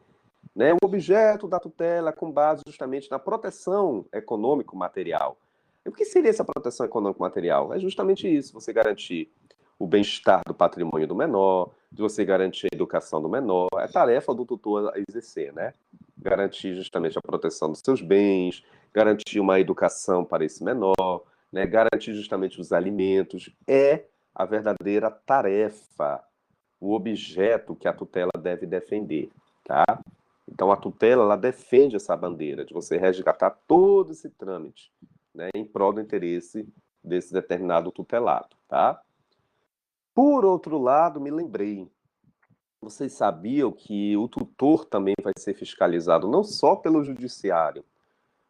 né, o objeto da tutela com base justamente na proteção econômico-material. E o que seria essa proteção econômico-material? É justamente isso, você garantir o bem-estar do patrimônio do menor, de você garantir a educação do menor, é tarefa do tutor a exercer, né? Garantir justamente a proteção dos seus bens, garantir uma educação para esse menor, né? Garantir justamente os alimentos, é a verdadeira tarefa, o objeto que a tutela deve defender, tá? Então a tutela ela defende essa bandeira de você resgatar todo esse trâmite, né, em prol do interesse desse determinado tutelado, tá? Por outro lado, me lembrei, vocês sabiam que o tutor também vai ser fiscalizado não só pelo judiciário,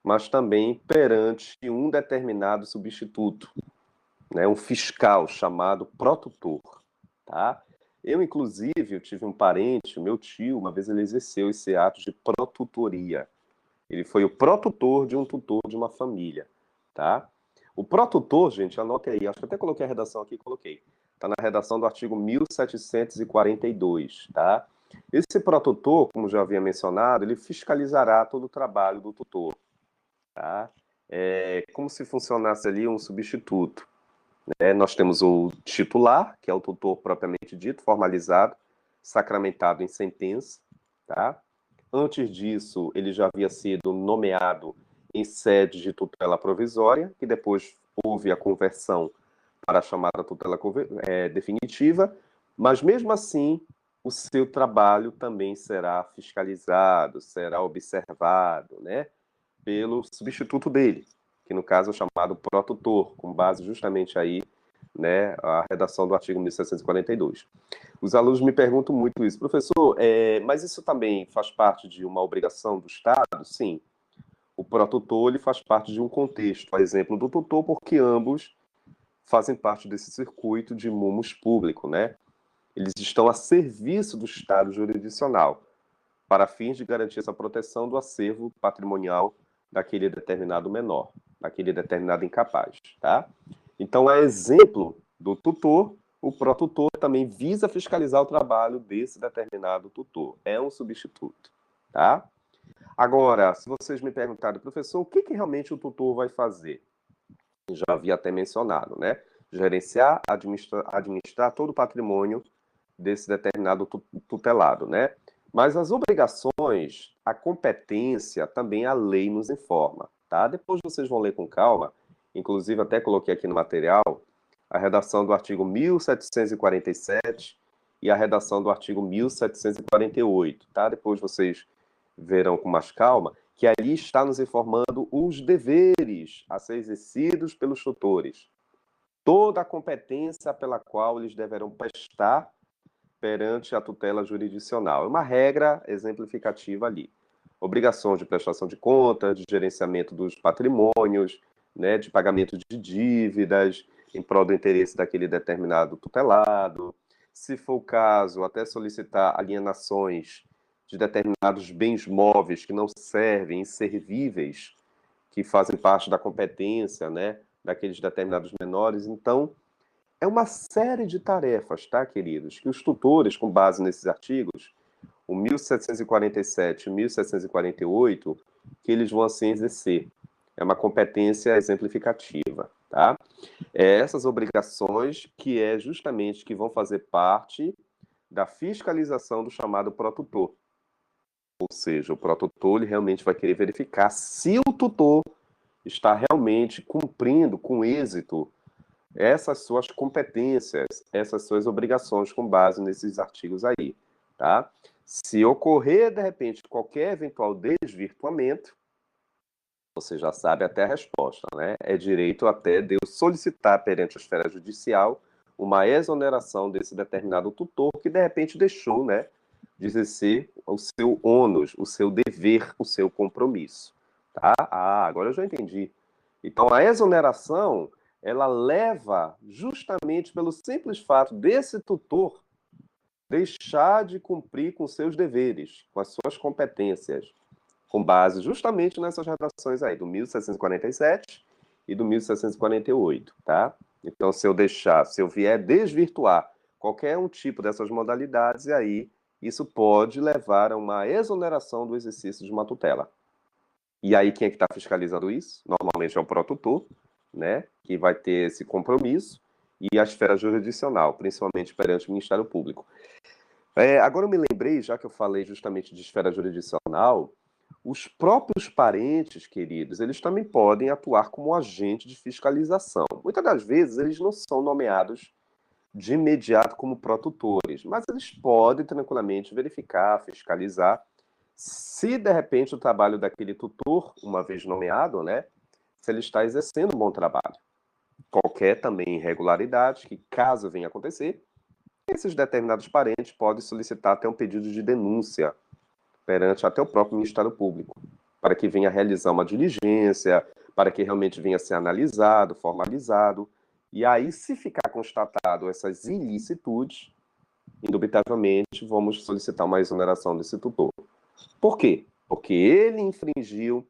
mas também perante um determinado substituto, né, um fiscal chamado protutor, tá? Eu, inclusive, eu tive um parente, o meu tio, uma vez ele exerceu esse ato de protutoria. Ele foi o protutor de um tutor de uma família, tá? O protutor, gente, anote aí, acho que até coloquei a redação aqui, coloquei. Está na redação do artigo 1742, tá? Esse protutor, como já havia mencionado, ele fiscalizará todo o trabalho do tutor, tá? É como se funcionasse ali um substituto, né? Nós temos o titular, que é o tutor propriamente dito, formalizado, sacramentado em sentença, tá? Antes disso, ele já havia sido nomeado em sede de tutela provisória, que depois houve a conversão para a chamada tutela definitiva, mas mesmo assim, o seu trabalho também será fiscalizado, será observado, né, pelo substituto dele, que no caso é chamado protutor, com base justamente aí, né, a redação do artigo 1742. Os alunos me perguntam muito isso, professor, mas isso também faz parte de uma obrigação do Estado? Sim. O protutor ele faz parte de um contexto, a exemplo do tutor, porque ambos fazem parte desse circuito de mumus público, né? Eles estão a serviço do Estado jurisdicional, para fins de garantir essa proteção do acervo patrimonial daquele determinado menor, daquele determinado incapaz, tá? Então, a exemplo do tutor, o protutor também visa fiscalizar o trabalho desse determinado tutor. É um substituto, tá? Agora, se vocês me perguntarem, professor, o que realmente o tutor vai fazer? Já havia até mencionado, né? Gerenciar, administrar todo o patrimônio desse determinado tutelado, né? Mas as obrigações, a competência, também a lei nos informa, tá? Depois vocês vão ler com calma, inclusive até coloquei aqui no material a redação do artigo 1747 e a redação do artigo 1748, tá? Depois vocês verão com mais calma que ali está nos informando os deveres a ser exercidos pelos tutores, toda a competência pela qual eles deverão prestar perante a tutela jurisdicional. É uma regra exemplificativa ali. Obrigações de prestação de contas, de gerenciamento dos patrimônios, né, de pagamento de dívidas em prol do interesse daquele determinado tutelado. Se for o caso, até solicitar alienações de determinados bens móveis que não servem, inservíveis, que fazem parte da competência, né, daqueles determinados menores. Então, é uma série de tarefas, tá, queridos, que os tutores, com base nesses artigos, o 1747 e 1748, que eles vão assim exercer. É uma competência exemplificativa, tá? Essas obrigações que é justamente que vão fazer parte da fiscalização do chamado protutor. Ou seja, o protutor ele realmente vai querer verificar se o tutor está realmente cumprindo com êxito essas suas competências, essas suas obrigações com base nesses artigos aí, tá? Se ocorrer, de repente, qualquer eventual desvirtuamento, você já sabe até a resposta, né? É direito até de eu solicitar perante a esfera judicial uma exoneração desse determinado tutor que, de repente, deixou, né, de exercer o seu ônus, o seu dever, o seu compromisso, tá? Ah, agora eu já entendi. Então, a exoneração ela leva justamente pelo simples fato desse tutor deixar de cumprir com seus deveres, com as suas competências, com base justamente nessas redações aí, do 1747 e do 1748, tá? Então, se eu deixar, se eu vier desvirtuar qualquer um tipo dessas modalidades, e aí isso pode levar a uma exoneração do exercício de uma tutela. E aí, quem é que está fiscalizando isso? Normalmente é o protutor, né, que vai ter esse compromisso, e a esfera jurisdicional, principalmente perante o Ministério Público. Agora eu me lembrei, já que eu falei justamente de esfera jurisdicional, os próprios parentes, queridos, eles também podem atuar como agente de fiscalização. Muitas das vezes eles não são nomeados de imediato como protutores, mas eles podem tranquilamente verificar, fiscalizar, se de repente o trabalho daquele tutor, uma vez nomeado, né, se ele está exercendo um bom trabalho. Qualquer também irregularidade que, caso venha acontecer, esses determinados parentes podem solicitar até um pedido de denúncia perante até o próprio Ministério Público, para que venha realizar uma diligência, para que realmente venha ser analisado, formalizado, e aí, se ficar constatado essas ilicitudes, indubitavelmente vamos solicitar uma exoneração desse tutor. Por quê? Porque ele infringiu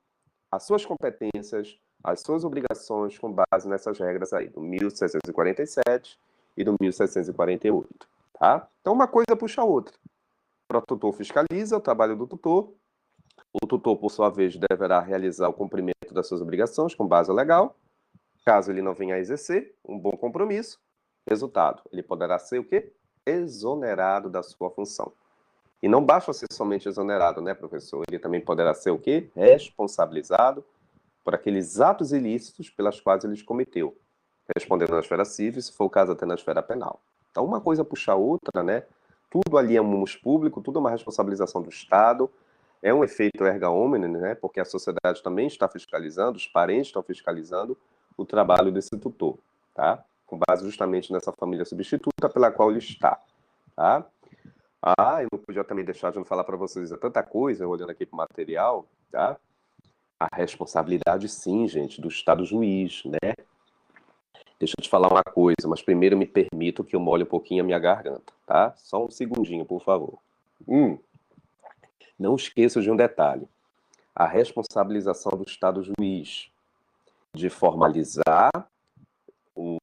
as suas competências, as suas obrigações com base nessas regras aí, do 1747 e do 1748, tá? Então, uma coisa puxa a outra. O protutor fiscaliza o trabalho do tutor, o tutor, por sua vez, deverá realizar o cumprimento das suas obrigações com base legal, Caso ele não venha a exercer um bom compromisso, resultado, ele poderá ser o quê? Exonerado da sua função. E não basta ser somente exonerado, né, professor? Ele também poderá ser o quê? Responsabilizado por aqueles atos ilícitos pelas quais ele cometeu, respondendo na esfera civil, se for o caso até na esfera penal. Então, uma coisa puxa a outra, né? Tudo ali é um mus público, tudo é uma responsabilização do Estado, é um efeito erga omnes, né? Porque a sociedade também está fiscalizando, os parentes estão fiscalizando o trabalho desse tutor, tá? Com base justamente nessa família substituta pela qual ele está, tá? Ah, eu não podia também deixar de não falar para vocês tanta coisa, olhando aqui para o material, tá? A responsabilidade, sim, gente, do Estado juiz, né? Deixa eu te falar uma coisa, mas primeiro me permito que eu molhe um pouquinho a minha garganta, tá? Só um segundinho, por favor. Não esqueça de um detalhe: a responsabilização do Estado juiz de formalizar o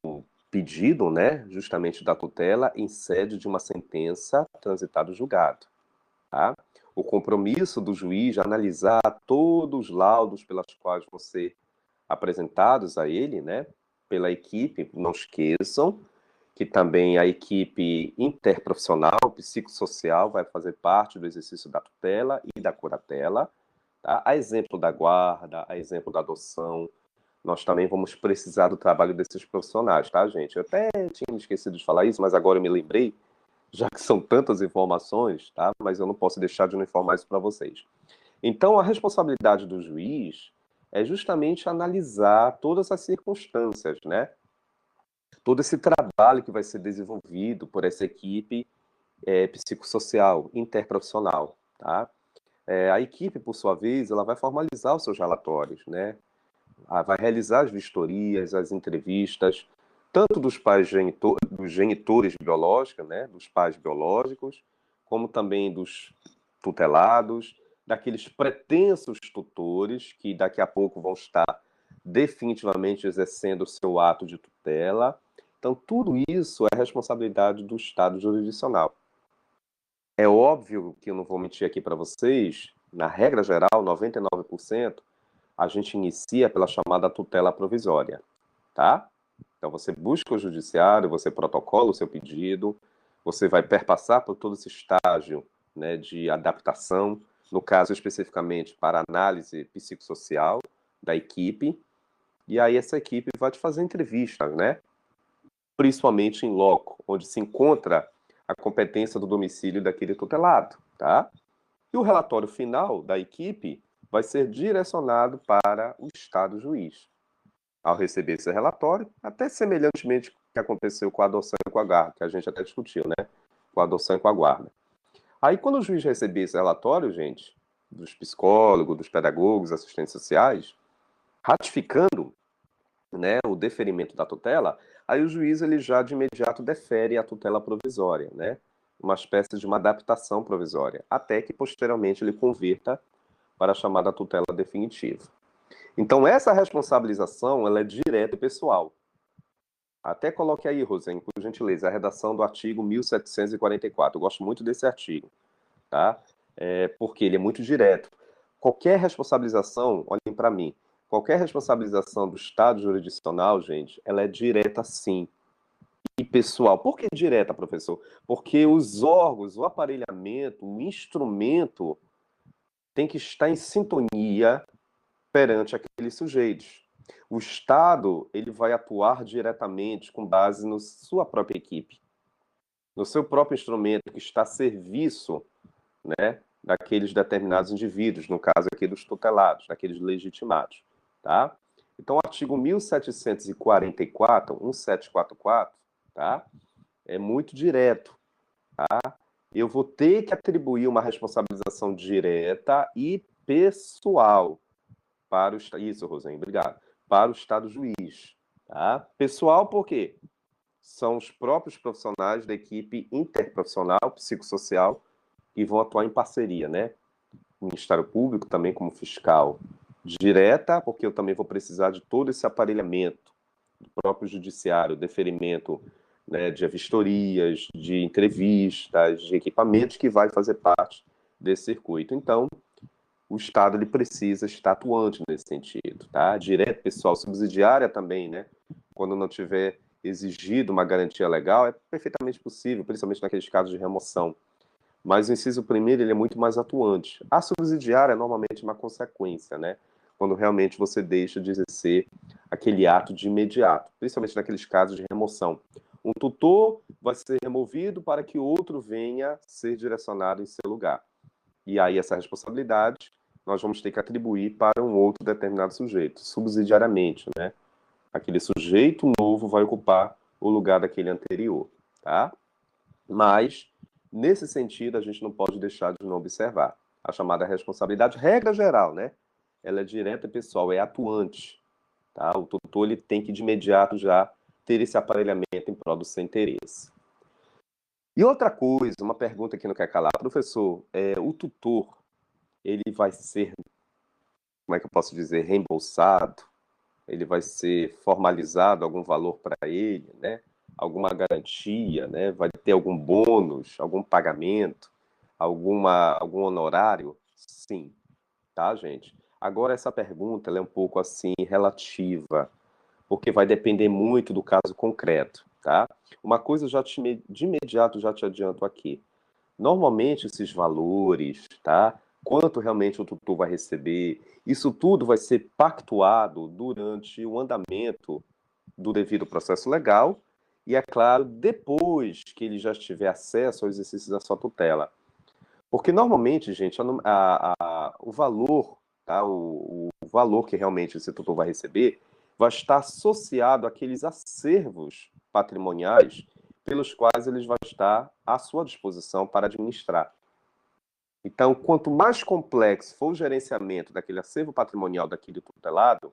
pedido, né, justamente da tutela em sede de uma sentença transitada julgado, tá? O compromisso do juiz de analisar todos os laudos pelas quais vão ser apresentados a ele, né, pela equipe, não esqueçam que também a equipe interprofissional, psicossocial, vai fazer parte do exercício da tutela e da curatela, tá? A exemplo da guarda, a exemplo da adoção, nós também vamos precisar do trabalho desses profissionais, tá, gente? Eu até tinha me esquecido de falar isso, mas agora eu me lembrei, já que são tantas informações, tá? Mas eu não posso deixar de não informar isso para vocês. Então, a responsabilidade do juiz é justamente analisar todas as circunstâncias, né? Todo esse trabalho que vai ser desenvolvido por essa equipe psicossocial, interprofissional, tá? A equipe, por sua vez, ela vai formalizar os seus relatórios, né? Vai realizar as vistorias, as entrevistas, tanto dos pais dos genitores biológicos, né? Dos pais biológicos, como também dos tutelados, daqueles pretensos tutores que daqui a pouco vão estar definitivamente exercendo o seu ato de tutela. Então, tudo isso é responsabilidade do Estado jurisdicional. É óbvio que eu não vou mentir aqui para vocês, na regra geral, 99%, a gente inicia pela chamada tutela provisória, tá? Então, você busca o judiciário, você protocola o seu pedido, você vai perpassar por todo esse estágio, né, de adaptação, no caso especificamente para análise psicossocial da equipe, e aí essa equipe vai te fazer entrevistas, né? Principalmente em loco, onde se encontra a competência do domicílio daquele tutelado, tá? E o relatório final da equipe vai ser direcionado para o Estado juiz. Ao receber esse relatório, até semelhantemente ao que aconteceu com a adoção e com a guarda, que a gente até discutiu, né? Com a adoção e com a guarda. Aí, quando o juiz receber esse relatório, gente, dos psicólogos, dos pedagogos, assistentes sociais, ratificando, né, o deferimento da tutela, aí o juiz ele já de imediato defere a tutela provisória, né? Uma espécie de uma adaptação provisória, até que posteriormente ele converta para a chamada tutela definitiva. Então essa responsabilização ela é direta e pessoal. Até coloque aí, Rosane, por gentileza, a redação do artigo 1744. Eu gosto muito desse artigo, tá? Porque ele é muito direto. Qualquer responsabilização, olhem para mim, qualquer responsabilização do Estado jurisdicional, gente, ela é direta sim. E pessoal. Por que direta, professor? Porque os órgãos, o aparelhamento, o instrumento tem que estar em sintonia perante aqueles sujeitos. O Estado ele vai atuar diretamente com base na sua própria equipe, no seu próprio instrumento que está a serviço, né, daqueles determinados indivíduos, no caso aqui dos tutelados, daqueles legitimados, tá? Então, o artigo 1744, 1744, tá? É muito direto, tá? Eu vou ter que atribuir uma responsabilização direta e pessoal para o Estado. Isso, Rosane, obrigado. Para o Estado juiz, tá? Pessoal, por quê? São os próprios profissionais da equipe interprofissional, psicossocial, que vão atuar em parceria, né? O Ministério Público também como fiscal direta, porque eu também vou precisar de todo esse aparelhamento do próprio judiciário, deferimento, né, de vistorias, de entrevistas, de equipamentos que vai fazer parte desse circuito. Então, o Estado ele precisa estar atuante nesse sentido, tá? Direto, pessoal, subsidiária também, né? quando não tiver exigido uma garantia legal, é perfeitamente possível, principalmente naqueles casos de remoção. Mas o inciso primeiro, ele é muito mais atuante. A subsidiária é normalmente uma consequência, né? Quando realmente você deixa de exercer aquele ato de imediato, principalmente naqueles casos de remoção. Um tutor vai ser removido para que outro venha ser direcionado em seu lugar. E aí essa responsabilidade nós vamos ter que atribuir para um outro determinado sujeito, subsidiariamente, né? Aquele sujeito novo vai ocupar o lugar daquele anterior, tá? Mas, nesse sentido, a gente não pode deixar de não observar a chamada responsabilidade, regra geral, né? Ela é direta e pessoal, é atuante, tá? O tutor ele tem que de imediato já ter esse aparelhamento em prol do seu interesse. E outra coisa, uma pergunta que não quer calar, professor, o tutor ele vai ser, como é que eu posso dizer, reembolsado? Ele vai ser formalizado algum valor para ele, né? Alguma garantia, né? Vai ter algum bônus, algum pagamento, algum honorário? Sim, tá, gente? Agora essa pergunta ela é um pouco assim relativa, porque vai depender muito do caso concreto, tá? Uma coisa eu de imediato já te adianto aqui. Normalmente esses valores, tá? Quanto realmente o tutor vai receber, isso tudo vai ser pactuado durante o andamento do devido processo legal e, é claro, depois que ele já tiver acesso ao exercício da sua tutela. Porque normalmente, gente, o valor, tá? O valor que realmente esse tutor vai receber vai estar associado àqueles acervos patrimoniais pelos quais ele vai estar à sua disposição para administrar. Então, quanto mais complexo for o gerenciamento daquele acervo patrimonial daquele tutelado,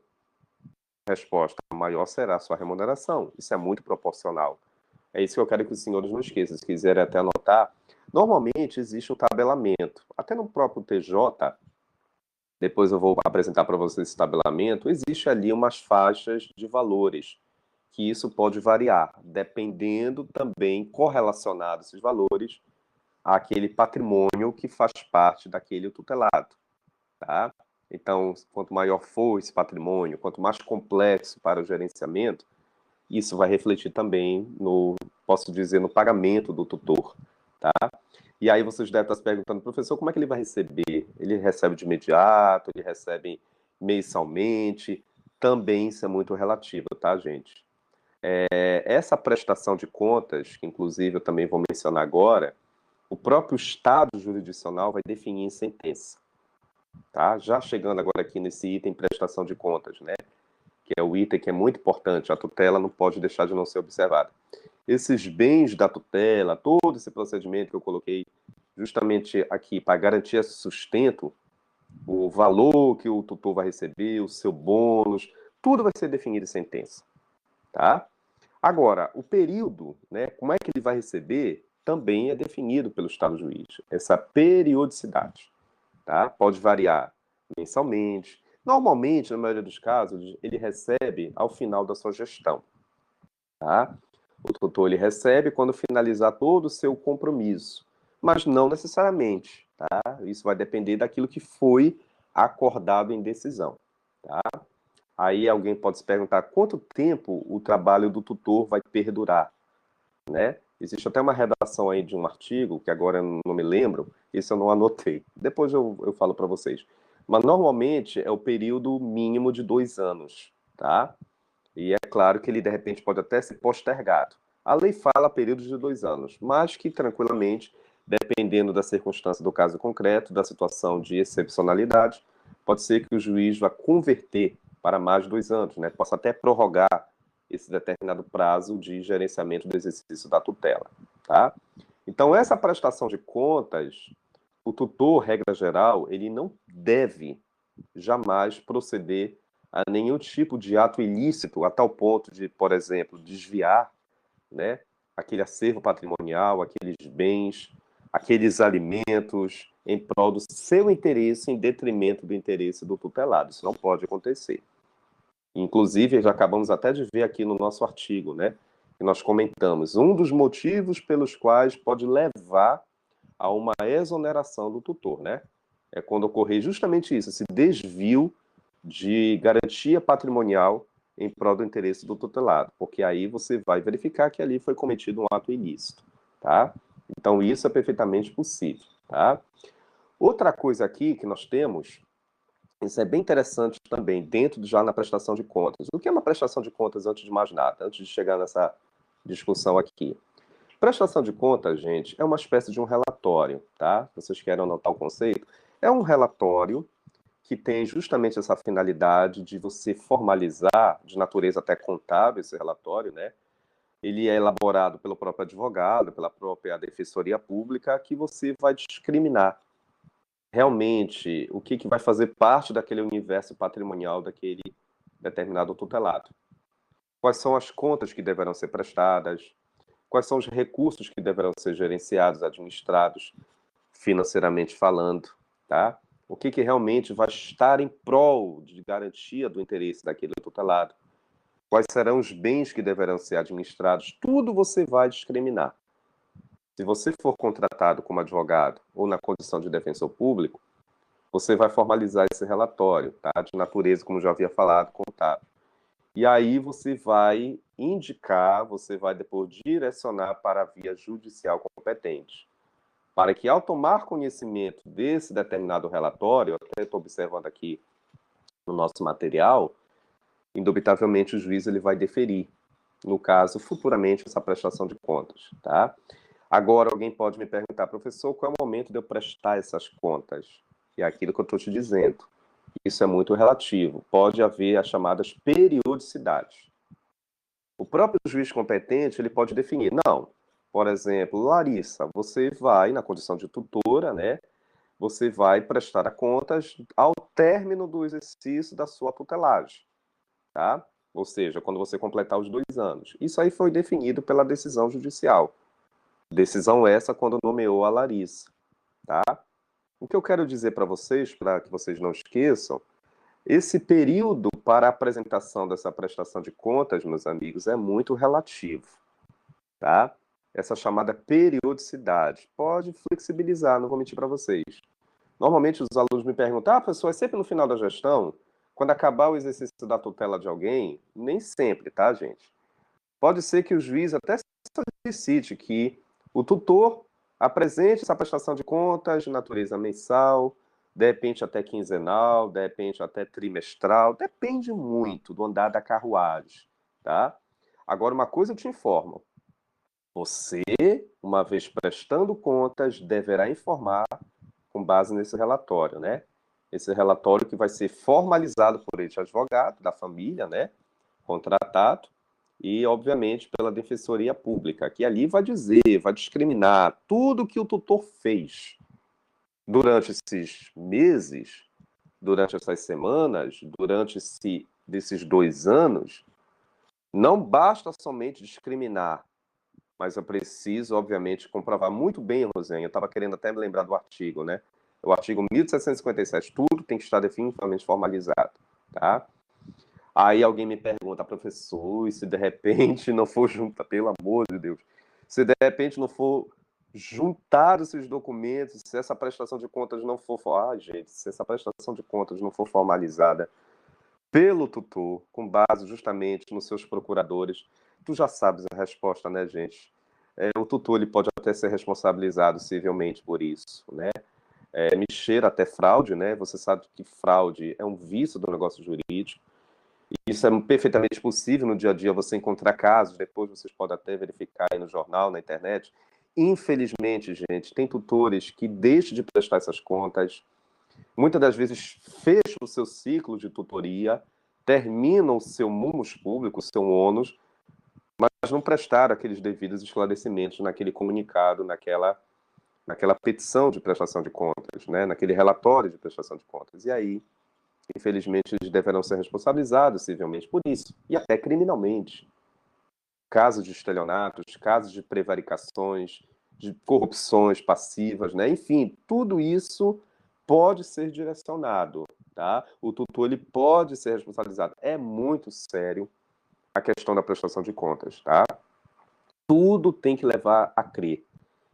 resposta, maior será a sua remuneração. Isso é muito proporcional. É isso que eu quero que os senhores não esqueçam. Se quiserem até anotar, normalmente existe um tabelamento. Até no próprio TJ, depois eu vou apresentar para vocês esse tabelamento, existe ali umas faixas de valores, que isso pode variar, dependendo também, correlacionado esses valores, àquele patrimônio que faz parte daquele tutelado, tá? Então, quanto maior for esse patrimônio, quanto mais complexo para o gerenciamento, isso vai refletir também no, posso dizer, no pagamento do tutor, tá? E aí vocês devem estar se perguntando, professor, como é que ele vai receber? Ele recebe de imediato, ele recebe mensalmente? Também isso é muito relativo, tá, gente? Essa prestação de contas, que inclusive eu também vou mencionar agora, o próprio Estado jurisdicional vai definir em sentença, tá? Já chegando agora aqui nesse item prestação de contas, né? Que é o item que é muito importante, a tutela não pode deixar de não ser observada. Esses bens da tutela, todo esse procedimento que eu coloquei justamente aqui para garantir esse sustento, o valor que o tutor vai receber, o seu bônus, tudo vai ser definido em sentença, tá? Agora, o período, né, como é que ele vai receber, também é definido pelo Estado juiz, essa periodicidade, tá? Pode variar mensalmente. Normalmente, na maioria dos casos, ele recebe ao final da sua gestão, tá? O tutor ele recebe quando finalizar todo o seu compromisso, mas não necessariamente, tá? Isso vai depender daquilo que foi acordado em decisão, tá? Aí alguém pode se perguntar quanto tempo o trabalho do tutor vai perdurar, né? Existe até uma redação aí de um artigo, que agora eu não me lembro, esse eu não anotei. Depois eu falo para vocês. Mas normalmente é o período mínimo de 2 anos, tá? E é claro que ele, de repente, pode até ser postergado. A lei fala períodos de 2 anos, mas que tranquilamente, dependendo da circunstância do caso concreto, da situação de excepcionalidade, pode ser que o juiz vá converter para mais de 2 anos, né? Possa até prorrogar esse determinado prazo de gerenciamento do exercício da tutela, tá? Então, essa prestação de contas, o tutor, regra geral, ele não deve jamais proceder a nenhum tipo de ato ilícito, a tal ponto de, por exemplo, desviar, né, aquele acervo patrimonial, aqueles bens, aqueles alimentos em prol do seu interesse em detrimento do interesse do tutelado. Isso não pode acontecer. Inclusive, já acabamos até de ver aqui no nosso artigo, né, que nós comentamos, um dos motivos pelos quais pode levar a uma exoneração do tutor, né? É quando ocorrer justamente isso, esse desvio de garantia patrimonial em prol do interesse do tutelado, porque aí você vai verificar que ali foi cometido um ato ilícito, tá? Então, isso é perfeitamente possível, tá? Outra coisa aqui que nós temos, isso é bem interessante também, dentro já na prestação de contas. O que é uma prestação de contas antes de mais nada, antes de chegar nessa discussão aqui? Prestação de contas, gente, é uma espécie de um relatório, tá? Vocês querem anotar o conceito? É um relatório que tem justamente essa finalidade de você formalizar, de natureza até contábil, esse relatório, né? Ele é elaborado pelo próprio advogado, pela própria defensoria pública, que você vai discriminar realmente o que vai fazer parte daquele universo patrimonial daquele determinado tutelado. Quais são as contas que deverão ser prestadas, quais são os recursos que deverão ser gerenciados, administrados, financeiramente falando, tá? O que realmente vai estar em prol de garantia do interesse daquele tutelado, quais serão os bens que deverão ser administrados, tudo você vai discriminar. Se você for contratado como advogado ou na condição de defensor público, você vai formalizar esse relatório, tá? De natureza, como já havia falado, contábil. E aí você vai indicar, você vai depois direcionar para a via judicial competente, para que ao tomar conhecimento desse determinado relatório, até estou observando aqui no nosso material, indubitavelmente o juiz ele vai deferir, no caso, futuramente, essa prestação de contas, tá? Agora, alguém pode me perguntar, professor, qual é o momento de eu prestar essas contas? E é aquilo que eu estou te dizendo. Isso é muito relativo. Pode haver as chamadas periodicidades. O próprio juiz competente, ele pode definir, não, por exemplo, Larissa, você vai, na condição de tutora, né, você vai prestar contas ao término do exercício da sua tutelagem, tá? Ou seja, quando você completar os 2 anos. Isso aí foi definido pela decisão judicial. Decisão essa quando nomeou a Larissa, tá? O que eu quero dizer para vocês, para que vocês não esqueçam, esse período para a apresentação dessa prestação de contas, meus amigos, é muito relativo, tá? Essa chamada periodicidade. Pode flexibilizar, não vou mentir para vocês. Normalmente os alunos me perguntam, professor, é sempre no final da gestão? Quando acabar o exercício da tutela de alguém? Nem sempre, tá, gente? Pode ser que o juiz até solicite que o tutor apresente essa prestação de contas de natureza mensal, de repente até quinzenal, de repente até trimestral, depende muito do andar da carruagem, tá? Agora, uma coisa eu te informo, você, uma vez prestando contas, deverá informar com base nesse relatório, né? Esse relatório que vai ser formalizado por este advogado da família, né? Contratado, e, obviamente, pela Defensoria Pública, que ali vai dizer, vai discriminar tudo que o tutor fez durante esses meses, durante essas semanas, durante desses 2 anos. Não basta somente discriminar, mas eu preciso, obviamente, comprovar muito bem, Rosane. Eu estava querendo até me lembrar do artigo, né? O artigo 1757, tudo tem que estar definitivamente formalizado, tá? Aí alguém me pergunta, professor, e se de repente não for juntar, pelo amor de Deus, se de repente não for juntar esses documentos, se essa prestação de contas não for, gente, se essa prestação de contas não for formalizada pelo tutor, com base justamente nos seus procuradores, tu já sabes a resposta, né, gente? O tutor ele pode até ser responsabilizado civilmente por isso, né? Me cheira até fraude, né? Você sabe que fraude é um vício do negócio jurídico. Isso é perfeitamente possível no dia a dia, você encontrar casos, depois vocês podem até verificar aí no jornal, na internet. Infelizmente, gente, tem tutores que deixam de prestar essas contas, muitas das vezes fecham o seu ciclo de tutoria, terminam o seu mumus público, o seu ônus, mas não prestaram aqueles devidos esclarecimentos naquele comunicado, naquela petição de prestação de contas, né? Naquele relatório de prestação de contas. E aí, infelizmente, eles deverão ser responsabilizados civilmente por isso, e até criminalmente. Casos de estelionatos, casos de prevaricações, de corrupções passivas, né? Enfim, tudo isso pode ser direcionado, tá? O tutor ele pode ser responsabilizado. É muito sério a questão da prestação de contas, tá? Tudo tem que levar a crer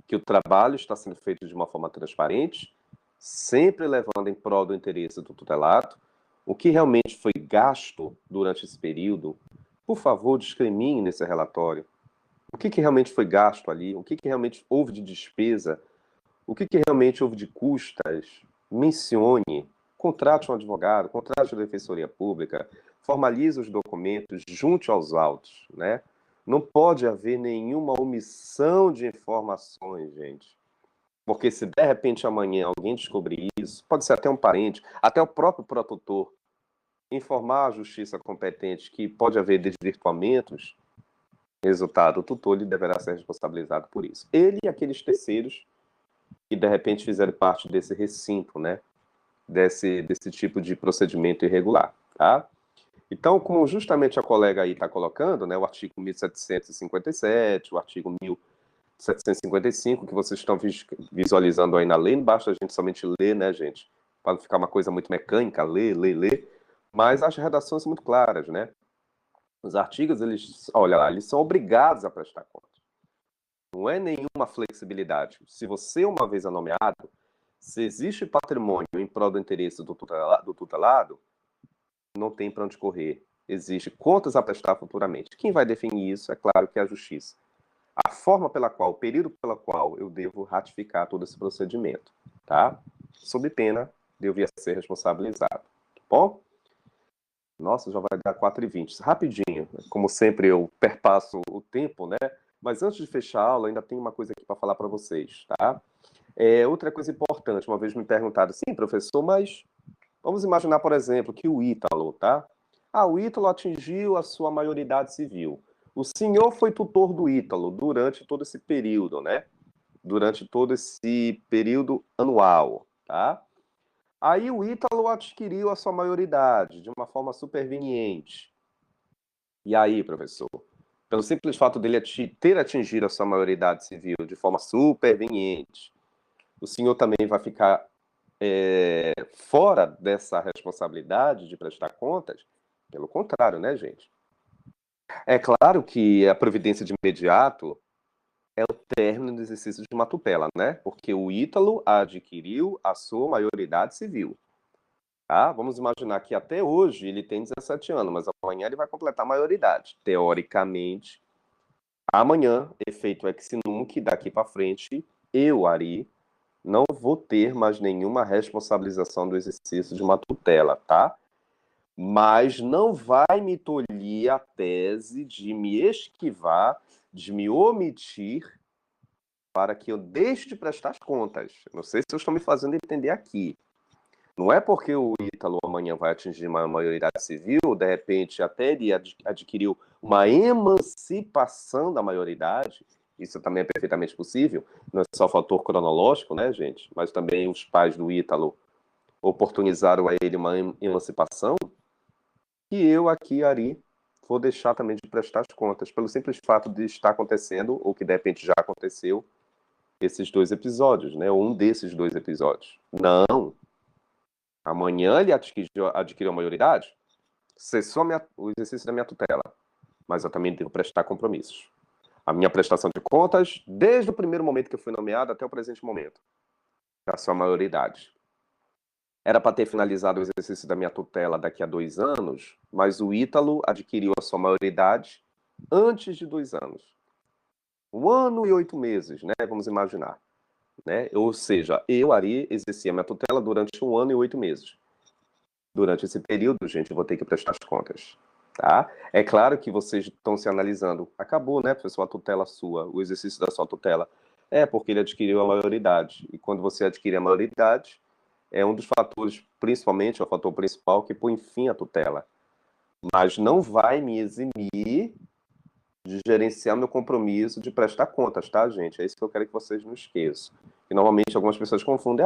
que o trabalho está sendo feito de uma forma transparente, sempre levando em prol do interesse do tutelado. o que realmente foi gasto durante esse período, por favor, discrimine nesse relatório. O que realmente foi gasto ali, o que realmente houve de despesa, o que realmente houve de custas, mencione, contrate um advogado, contrate uma defensoria pública, formalize os documentos, junte aos autos, né? Não pode haver nenhuma omissão de informações, gente. Porque se de repente amanhã alguém descobrir isso, pode ser até um parente, até o próprio protutor, informar a justiça competente que pode haver desvirtuamentos, resultado, o tutor ele deverá ser responsabilizado por isso. Ele e aqueles terceiros que de repente fizeram parte desse recinto, né? Desse tipo de procedimento irregular, tá? Então, como justamente a colega aí está colocando, né, o artigo 1757, o artigo 1755, que vocês estão visualizando aí na lei, não basta a gente somente ler, né, gente? Para não ficar uma coisa muito mecânica, ler, mas as redações são muito claras, né? Os artigos, eles, olha lá, eles são obrigados a prestar conta. Não é nenhuma flexibilidade. Se você uma vez é nomeado, se existe patrimônio em prol do interesse do tutelado, não tem para onde correr. Existe contas a prestar futuramente. Quem vai definir isso, é claro que é a justiça. A forma pela qual, o período pela qual eu devo ratificar todo esse procedimento, tá? Sob pena de eu vir a ser responsabilizado. Tá bom? Nossa, já vai dar 4h20. Rapidinho. Como sempre, eu perpasso o tempo, né? Mas antes de fechar a aula, ainda tem uma coisa aqui para falar para vocês, tá? Outra coisa importante, uma vez me perguntaram, sim, professor, mas vamos imaginar, por exemplo, que o Ítalo, tá? O Ítalo atingiu a sua maioridade civil. O senhor foi tutor do Ítalo durante todo esse período, né? Durante todo esse período anual, tá? Aí o Ítalo adquiriu a sua maioridade de uma forma superveniente. E aí, professor? Pelo simples fato dele ter atingido a sua maioridade civil de forma superveniente, o senhor também vai ficar fora dessa responsabilidade de prestar contas? Pelo contrário, né, gente? É claro que a providência de imediato é o término do exercício de uma tutela, né? Porque o Ítalo adquiriu a sua maioridade civil. Tá? Vamos imaginar que até hoje ele tem 17 anos, mas amanhã ele vai completar a maioridade. Teoricamente, amanhã, efeito ex nunc, daqui para frente, eu, Ari, não vou ter mais nenhuma responsabilização do exercício de uma tutela, tá? Mas não vai me tolir a tese de me esquivar, de me omitir para que eu deixe de prestar as contas. Não sei se eu estou me fazendo entender aqui. Não é porque o Ítalo amanhã vai atingir uma maioridade civil, de repente até ele adquiriu uma emancipação da maioridade, isso também é perfeitamente possível, não é só fator cronológico, né, gente? Mas também os pais do Ítalo oportunizaram a ele uma emancipação, e eu aqui, Ari, vou deixar também de prestar as contas, pelo simples fato de estar acontecendo, ou que de repente já aconteceu, esses dois episódios, né? Ou um desses dois episódios. Não. Amanhã ele adquiriu a maioridade, cessou o exercício da minha tutela, mas eu também devo prestar compromissos. A minha prestação de contas, desde o primeiro momento que eu fui nomeado até o presente momento, da sua maioridade. Era para ter finalizado o exercício da minha tutela daqui a 2 anos, mas o Ítalo adquiriu a sua maioridade antes de 2 anos. 1 ano e 8 meses, né? Vamos imaginar. Né? Ou seja, eu, Ari, exerci a minha tutela durante 1 ano e 8 meses. Durante esse período, gente, eu vou ter que prestar as contas. Tá? É claro que vocês estão se analisando. Acabou, né, professor, a tutela sua, o exercício da sua tutela. É porque ele adquiriu a maioridade. E quando você adquire a maioridade, é um dos fatores, principalmente, é o fator principal que põe fim à tutela. Mas não vai me eximir de gerenciar meu compromisso de prestar contas, tá, gente? É isso que eu quero que vocês não esqueçam. E normalmente algumas pessoas confundem.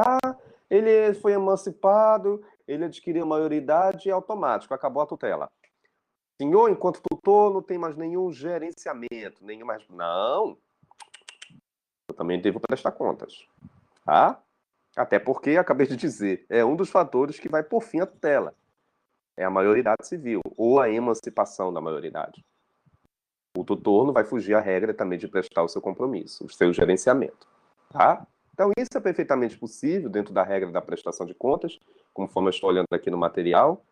Ele foi emancipado, ele adquiriu maioridade, é automático, acabou a tutela. Senhor, enquanto tutor, não tem mais nenhum gerenciamento, nenhuma... Não, eu também devo prestar contas, tá? Até porque, acabei de dizer, é um dos fatores que vai por fim à tutela. É a maioridade civil, ou a emancipação da maioridade. O tutor não vai fugir à regra também de prestar o seu compromisso, o seu gerenciamento, tá? Então, isso é perfeitamente possível dentro da regra da prestação de contas, conforme eu estou olhando aqui no material.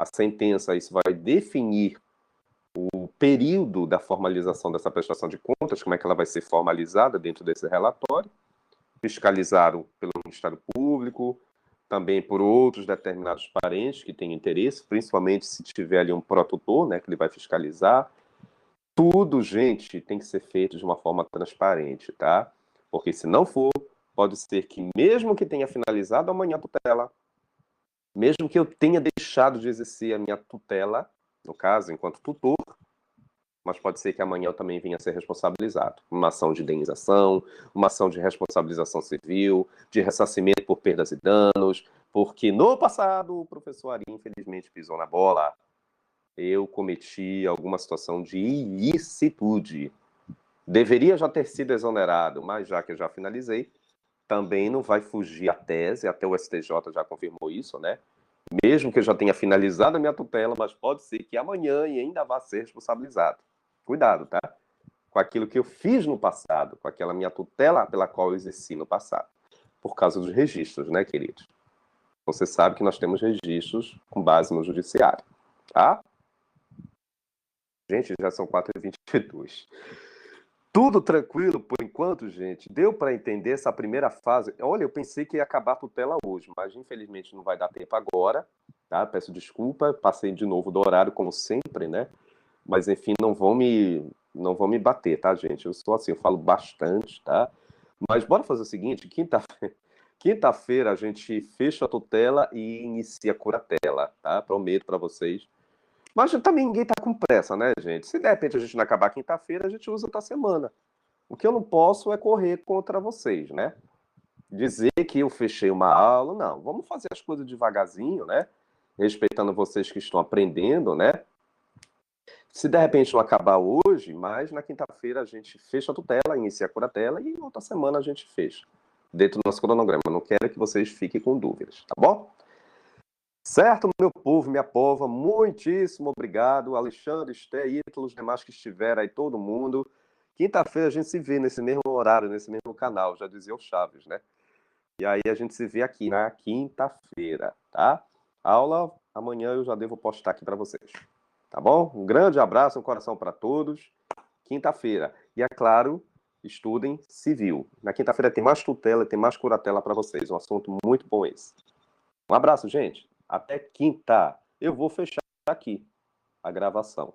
a sentença, isso vai definir o período da formalização dessa prestação de contas, como é que ela vai ser formalizada dentro desse relatório, fiscalizado pelo Ministério Público, também por outros determinados parentes que têm interesse, principalmente se tiver ali um protutor, né, que ele vai fiscalizar. Tudo, gente, tem que ser feito de uma forma transparente, tá? Porque se não for, pode ser que mesmo que tenha finalizado amanhã a tutela, mesmo que eu tenha deixado de exercer a minha tutela, no caso, enquanto tutor, mas pode ser que amanhã eu também venha a ser responsabilizado. Uma ação de indenização, uma ação de responsabilização civil, de ressarcimento por perdas e danos, porque no passado o professor Ari, infelizmente, pisou na bola. Eu cometi alguma situação de ilicitude. Deveria já ter sido exonerado, mas já que eu já finalizei, também não vai fugir a tese, até o STJ já confirmou isso, né? Mesmo que eu já tenha finalizado a minha tutela, mas pode ser que amanhã e ainda vá ser responsabilizado. Cuidado, tá? Com aquilo que eu fiz no passado, com aquela minha tutela pela qual eu exerci no passado. Por causa dos registros, né, queridos? Você sabe que nós temos registros com base no judiciário, tá? Gente, já são 4h22. Tudo tranquilo por enquanto, gente? Deu para entender essa primeira fase? Olha, eu pensei que ia acabar a tutela hoje, mas infelizmente não vai dar tempo agora, tá? Peço desculpa, passei de novo do horário, como sempre, né? Mas enfim, não vão me bater, tá, gente? Eu sou assim, eu falo bastante, tá? Mas bora fazer o seguinte, quinta-feira a gente fecha a tutela e inicia a curatela, tá? Prometo para vocês. Mas também ninguém tá com pressa, né, gente? Se de repente a gente não acabar quinta-feira, a gente usa outra semana. O que eu não posso é correr contra vocês, né? Dizer que eu fechei uma aula, não. Vamos fazer as coisas devagarzinho, né? Respeitando vocês que estão aprendendo, né? Se de repente não acabar hoje, mas na quinta-feira a gente fecha a tutela, inicia a curatela e outra semana a gente fecha. Dentro do nosso cronograma. Eu não quero que vocês fiquem com dúvidas, tá bom? Certo, meu povo, minha pova, muitíssimo obrigado. Alexandre, Esté, Ítalo, os demais que estiveram aí, todo mundo. Quinta-feira a gente se vê nesse mesmo horário, nesse mesmo canal, já dizia o Chaves, né? E aí a gente se vê aqui na quinta-feira, tá? Aula, amanhã eu já devo postar aqui para vocês. Tá bom? Um grande abraço, um coração para todos. Quinta-feira. E é claro, estudem civil. Na quinta-feira tem mais tutela, tem mais curatela para vocês. Um assunto muito bom esse. Um abraço, gente. Até quinta. Eu vou fechar aqui a gravação.